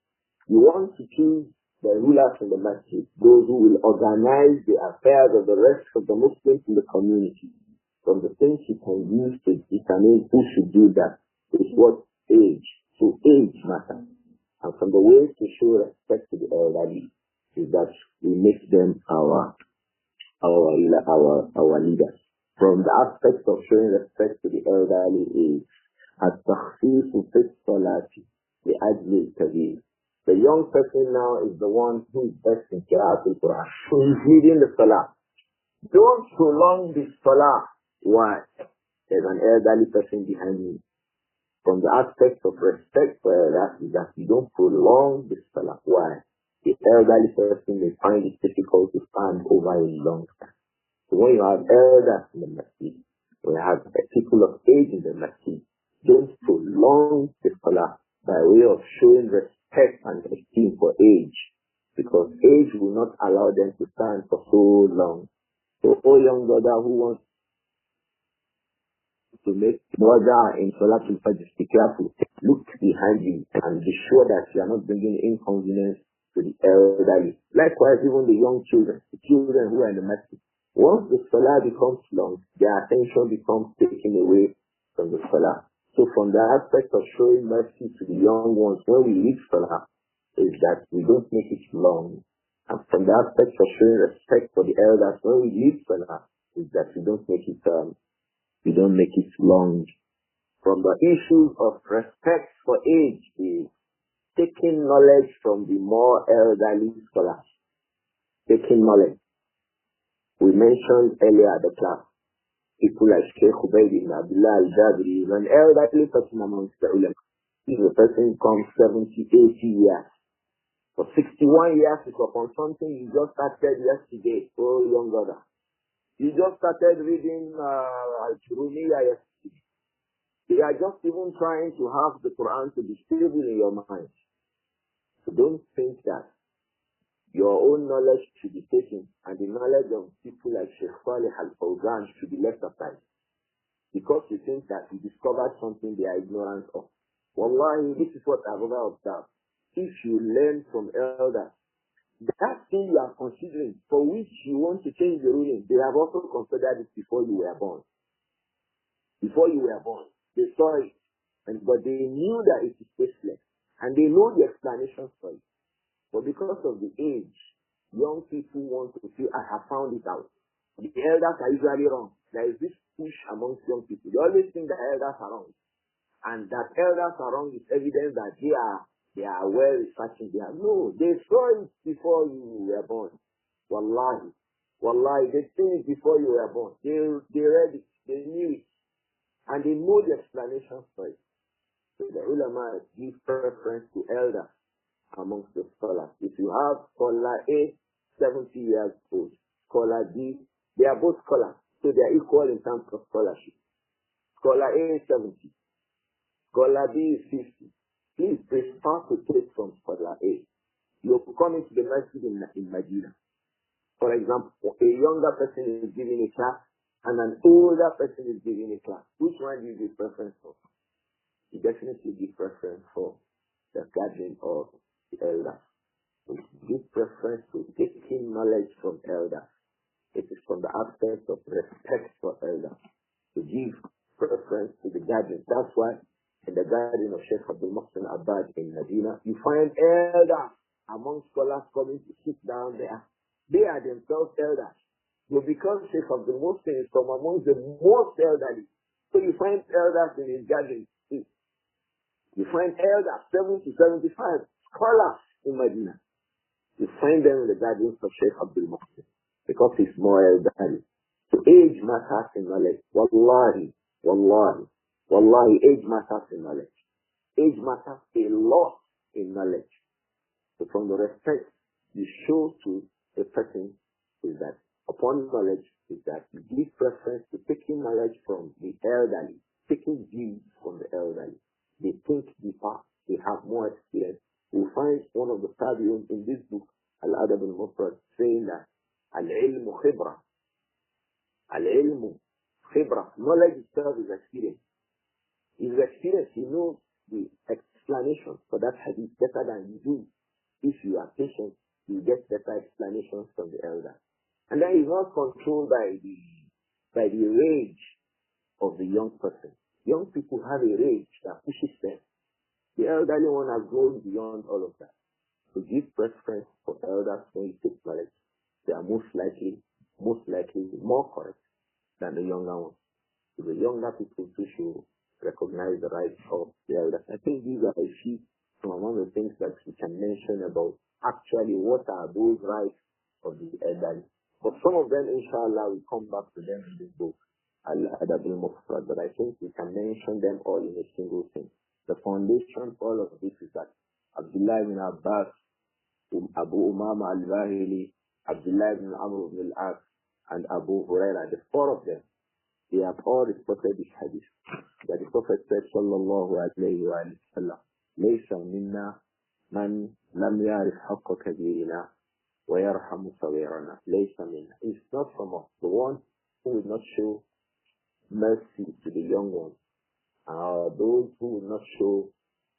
You want to choose the rulers in the masjid, those who will organize the affairs of the rest of the Muslims in the community. From the things you can use to determine who should do that is what? Age. So age matters. And from the ways to show respect to the elderly is that we make them our leaders. From the aspect of showing respect to the elderly is at-takhfīfu fi as-salāti li-ajli al-kabīr. The young person now is the one who is best in Qirā'at al-Qur'an, who is leading the salah. Don't prolong the salah. Why? There's an elderly person behind you. From the aspect of respect for elders is that you don't prolong the salah. Why? The elderly person may find it difficult to stand over a long time. So when you have elders in the masjid, when you have people of age in the masjid, don't prolong the salah by way of showing respect and esteem for age, because age will not allow them to stand for so long. So, young brother who wants to make waja in Salatul Fajr, be careful. Look behind you and be sure that you are not bringing inconvenience to the elderly. Likewise, even the young children, the children who are in the masjid. Once the salah becomes long, their attention becomes taken away from the salah. So from the aspect of showing mercy to the young ones when we reach salah, is that we don't make it long. And from the aspect of showing respect for the elders when we leave salah, is that we don't make it long. From the issue of respect for age is taking knowledge from the more elderly scholars. Taking knowledge. We mentioned earlier at the class, people like Sheikh ibn Abdullah Al-Jabiri, an elderly person amongst the ulama. If a person comes 70, 80 years, for 61 years is upon something you just started yesterday, oh young brother. You just started reading Al-Qur'aniyya yesterday. You are just even trying to have the Quran to be stable in your mind. So don't think that your own knowledge should be taken and the knowledge of people like Sheikh Salih Al-Fawzan should be left aside. Because you think that you discovered something they are ignorant of. Wallahi, this is what I've ever observed. If you learn from elders, that thing you are considering, for which you want to change the ruling, they have also considered it before you were born. Before you were born, they saw it, but they knew that it is tasteless, and they know the explanations for it. But because of the age, young people want to feel, I have found it out. The elders are usually wrong. There is this push amongst young people. They always think the elders are wrong. And that elders are wrong is evidence that they are well researching. No, they saw it before you were born. Wallahi, they seen it before you were born. They read it, they knew it, and they know the explanations for it. So the ulama give preference to elders amongst the scholars. If you have scholar A, 70 years old, scholar B, they are both scholars, so they are equal in terms of scholarship. Scholar A is 70, scholar B is 50. Please prefer to take from scholar A. You come into the masjid in Medina. For example, a younger person is giving a class and an older person is giving a class. Which one do you give preference for? You definitely give preference for the gathering of the elders. give preference to taking knowledge from elders. It is from the aspect of respect for elders to give preference to the guardians. That's why in the garden of Sheikh Abdul-Muhsin in Medina, you find elders among scholars coming to sit down there. They are themselves elders. But because Sheikh Abdul-Muhsin is from among the most elderly, so you find elders in his garden. You find elders 70 to 75 scholars in Medina. You find them in the gardens of Sheikh Abdul-Muhsin because he's more elderly. So age matters in knowledge. Wallahi, age matters in knowledge. Age matters a lot in knowledge. So from the respect you show to a person is that upon knowledge is that you give preference to taking knowledge from the elderly, taking views from the elderly. They think deeper, they have more experience. We find one of the tabi'un in this book, Al-Adab Al-Mufrad, saying that Al-Ilmu Khibra. Al-Ilmu Khibra. Knowledge itself is experience. His experience, he knows the explanation for that hadith better than you do. If you are patient, you get better explanations from the elder. And then he's not controlled by the rage of the young person. Young people have a rage that pushes them. The elderly one has grown beyond all of that. So give preference for elders when you take knowledge. They are most likely more correct than the younger ones. So the younger people too should recognize the rights of the elders. I think these are a few from among the things that we can mention about actually what are those rights of the elderly. But some of them, inshallah, we come back to them in this book, Al-Adab Al-Mufrad. But I think we can mention them all in a single thing. The foundation for all of this is that Abdullah ibn Abbas, Abu Umama al-Bahili, Abdullah ibn Amr ibn al-As, and Abu Huraira, the four of them, they have all reported this hadith. That the Prophet said, sallallahu alayhi wa sallam, لَيْسَ مِنَّا مَنْ لَمْ يَعْرِفْ حَقَّ كَبِيرِنَا وَيَرْحَمُ صَغِيرَنَا. لَيْسَ مِنَّا. It's not from us. The one who will not show mercy to the young ones, those who will not show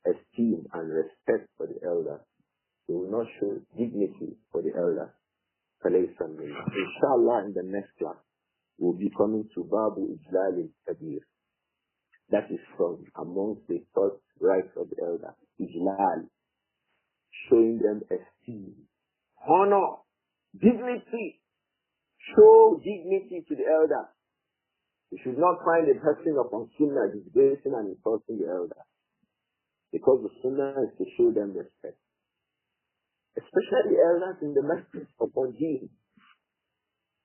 esteem and respect for the elders, they will not show dignity for the elders. Inshallah, in the next class, we'll be coming to Babu Ijlal al-Kabir. That is from amongst the first rights of the elders. Ijlal, showing them esteem, honor, dignity. Show dignity to the elders. You should not find a person upon sunnah disgracing and insulting the elders. Because the sunnah is to show them respect. Especially elders in the masjid, upon deen,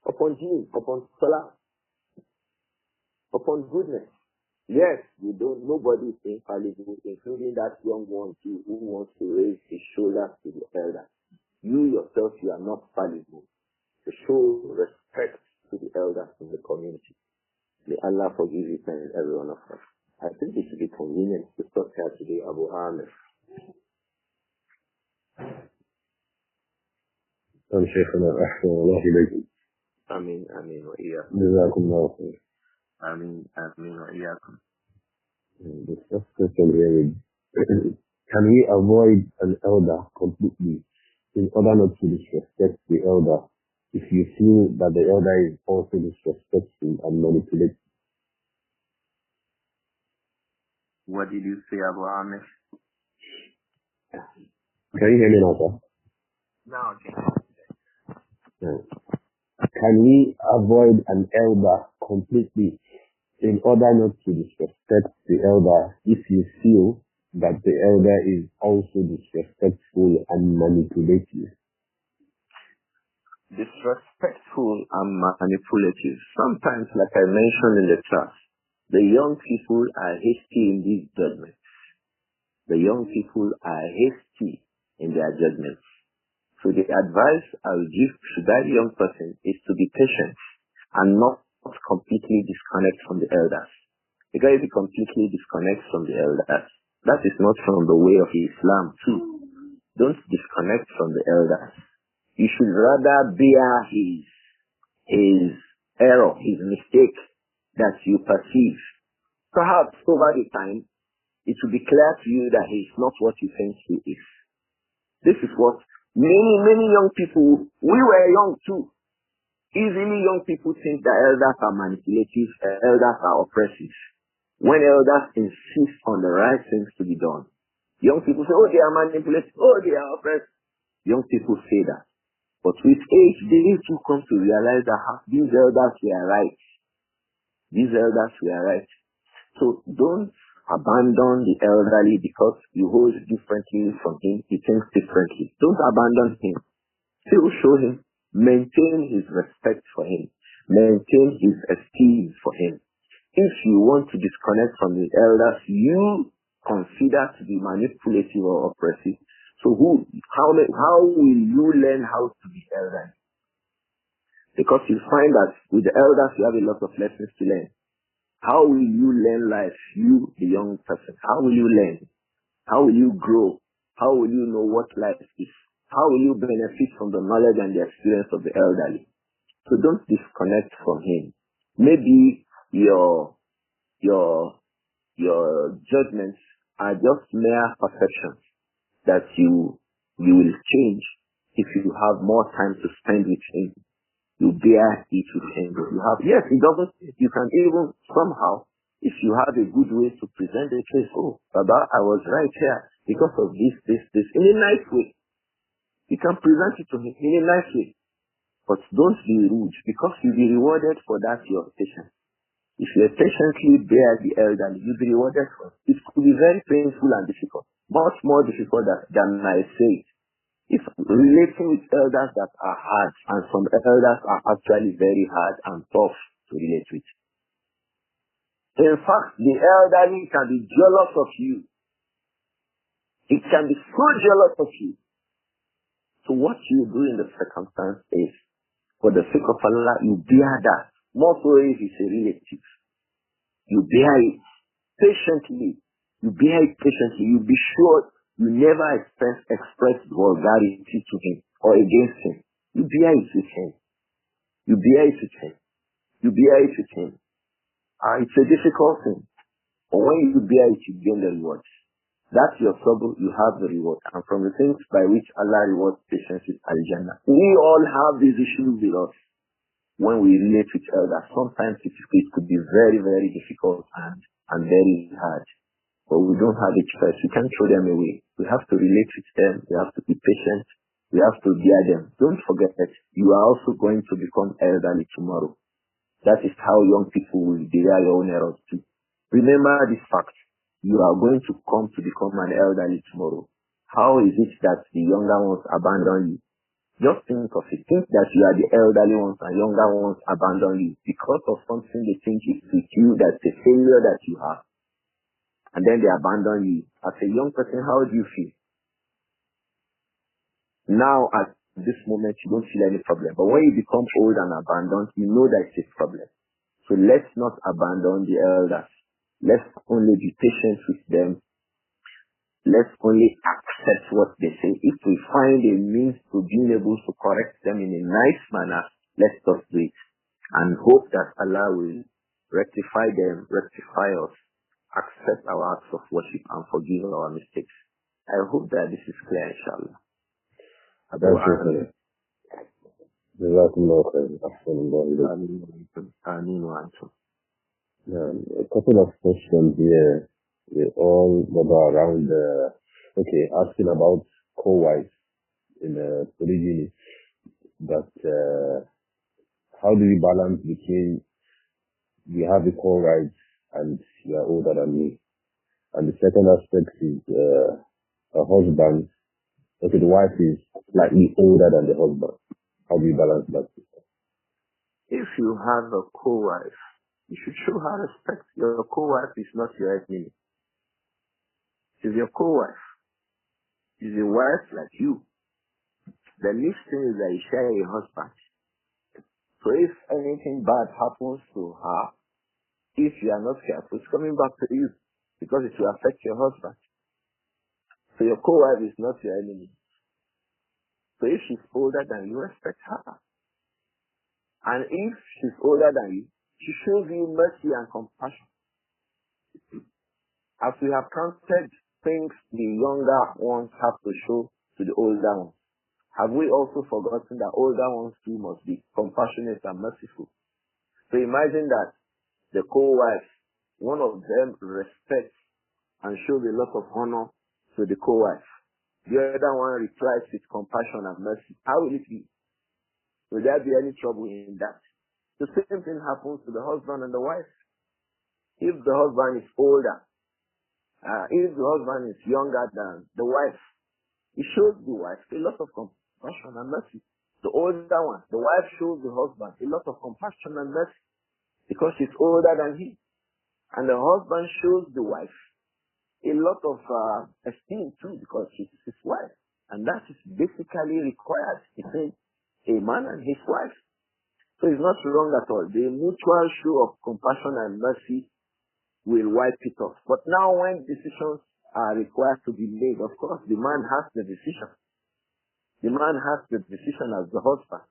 upon salah, upon goodness. Yes, nobody is infallible, including that young one too, who wants to raise his shoulders to the elder. You yourself, you are not fallible. To show respect to the elders in the community. May Allah forgive each and every one of us. I think it should be convenient to stop here today, Abu Amir. شيخنا أحسن الله إليكم. آمين آمين وإياكم. جزاكم الله خير. آمين آمين وإياكم. The first question here is, can we avoid an elder completely in order not to disrespect the elder if you feel that the elder is also disrespectful and manipulative? What did you say, Abu Amir? Can you hear me now, sir? No, okay. Can we avoid an elder completely in order not to disrespect the elder if you feel that the elder is also disrespectful and manipulative? Disrespectful and manipulative. Sometimes, like I mentioned in the class, the young people are hasty in these judgments. The young people are hasty in their judgments. So the advice I will give to that young person is to be patient and not completely disconnect from the elders. Because if you completely disconnect from the elders, that is not from the way of Islam too. Don't disconnect from the elders. You should rather bear his error, his mistake that you perceive. Perhaps over the time, it will be clear to you that he is not what you think he is. This is what Many young people, we were young too. Easily young people think that elders are manipulative, elders are oppressive. When elders insist on the right things to be done, young people say, oh, they are manipulative, oh, they are oppressive. Young people say that. But with age, they too come to realize that these elders were right. These elders were right. So don't abandon the elderly because you hold differently from him, he thinks differently. Don't abandon him. Still show him. Maintain his respect for him. Maintain his esteem for him. If you want to disconnect from the elders you consider to be manipulative or oppressive, so how will you learn how to be elderly? Because you find that with the elders you have a lot of lessons to learn. How will you learn life, you, the young person? How will you learn? How will you grow? How will you know what life is? How will you benefit from the knowledge and the experience of the elderly? So don't disconnect from him. Maybe your judgments are just mere perceptions that you will change if you have more time to spend with him. You bear it with him. You can even somehow, if you have a good way to present the case, oh, Baba, I was right here because of this, in a nice way. You can present it to him in a nice way. But don't be rude because you'll be rewarded for that, your patience. If you patiently bear the elderly, you'll be rewarded for it. It could be very painful and difficult. Much more difficult than I say. If relating with elders that are hard, and some elders are actually very hard and tough to relate with. In fact, the elderly can be jealous of you. It can be so jealous of you. So what you do in the circumstance is, for the sake of Allah, you bear that. More so if it's a relative. You bear it patiently. You bear it patiently. You be sure you never express vulgarity to him or against him. You bear it with him. You bear it with him. You bear it with him. It's a difficult thing. But when you bear it, you gain the reward. That's your trouble, you have the reward. And from the things by which Allah rewards patience is Al-Jannah. We all have these issues with us when we relate with elders. Sometimes it could be very, very difficult and very hard. But we don't have a choice. We can't throw them away. We have to relate with them. We have to be patient. We have to bear them. Don't forget that you are also going to become elderly tomorrow. That is how young people will bear your own errors too. Remember this fact. You are going to come to become an elderly tomorrow. How is it that the younger ones abandon you? Just think of it. Think that you are the elderly ones and younger ones abandon you because of something they think is with you, that's a failure that you have. And then they abandon you. As a young person, how do you feel? Now, at this moment, you don't feel any problem. But when you become old and abandoned, you know that it's a problem. So let's not abandon the elders. Let's only be patient with them. Let's only accept what they say. If we find a means to being able to correct them in a nice manner, let's just do it. And hope that Allah will rectify them, rectify us, accept our acts of worship and forgive our mistakes. I hope that this is clear, inshallah. A couple of questions here. They all were around asking about co-wives in the polygyny. But how do we balance between we have equal rights and you are older than me? And the second aspect is a husband. Okay, the wife is slightly older than the husband. How do we balance that? If you have a co-wife, you should show her respect. Your co-wife is not your enemy. She's your co-wife. She's a wife like you. The least thing is that you share a husband. So if anything bad happens to her, if you are not careful, it's coming back to you because it will affect your husband. So your co-wife is not your enemy. So if she's older than you, respect her. And if she's older than you, she shows you mercy and compassion. As we have counted things the younger ones have to show to the older ones, Have we also forgotten that older ones too must be compassionate and merciful? So imagine that the co-wife, one of them respects and shows a lot of honor to the co-wife. The other one replies with compassion and mercy. How will it be? Will there be any trouble in that? The same thing happens to the husband and the wife. If the husband is older, if the husband is younger than the wife, he shows the wife a lot of compassion and mercy. The older one, the wife shows the husband a lot of compassion and mercy because she's older than he. And the husband shows the wife a lot of esteem too because she's his wife. And that is basically required between a man and his wife. So it's not wrong at all. The mutual show of compassion and mercy will wipe it off. But now when decisions are required to be made, of course, the man has the decision. The man has the decision as the husband.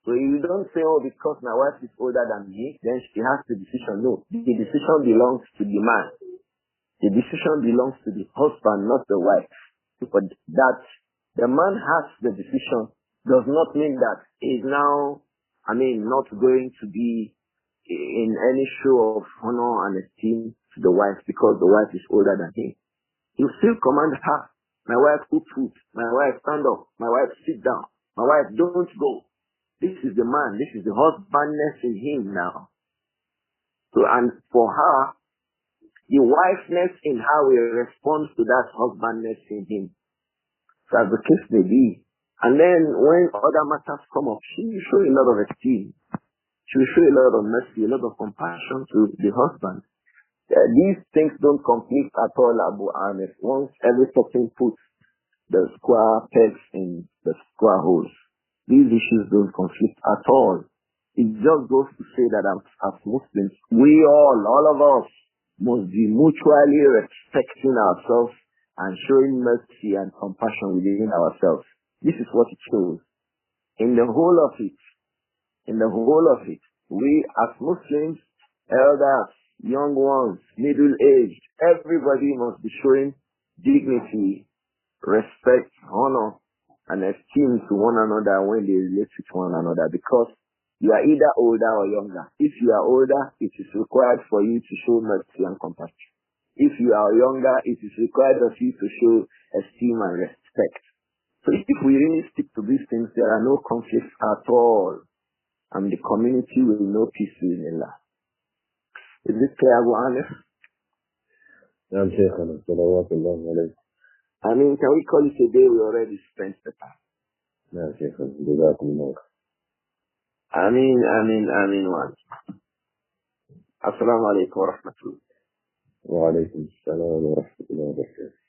So you don't say, oh, because my wife is older than me, then she has the decision. No, the decision belongs to the man. The decision belongs to the husband, not the wife. But that the man has the decision does not mean that he is now, not going to be in any show of honor and esteem to the wife because the wife is older than him. He will still command her. My wife, put food. My wife, stand up. My wife, sit down. My wife, don't go. This is the man. This is the husbandness in him now. So, and for her, the wifeness in her will respond to that husbandness in him. So as the case may be. And then when other matters come up, she will show a lot of esteem. She will show a lot of mercy, a lot of compassion to the husband. These things don't conflict at all, Abu Amir. Once every person puts the square pegs in the square holes, these issues don't conflict at all. It just goes to say that as Muslims, we all of us, must be mutually respecting ourselves and showing mercy and compassion within ourselves. This is what it shows. In the whole of it, we as Muslims, elders, young ones, middle-aged, everybody must be showing dignity, respect, honor, and esteem to one another when they relate with one another, because you are either older or younger. If you are older, it is required for you to show mercy and compassion. If you are younger, it is required of you to show esteem and respect. So if we really stick to these things, there are no conflicts at all, and the community will know peace within Allah. Is it clear, Abu Hanif? نعم شيخنا صلوات الله عليه. Can we call it a day? We already spent the time. نعم شيخنا جزاكم الله. آمين وأنت. السلام عليكم ورحمة الله. وعليكم السلام ورحمة الله وبركاته.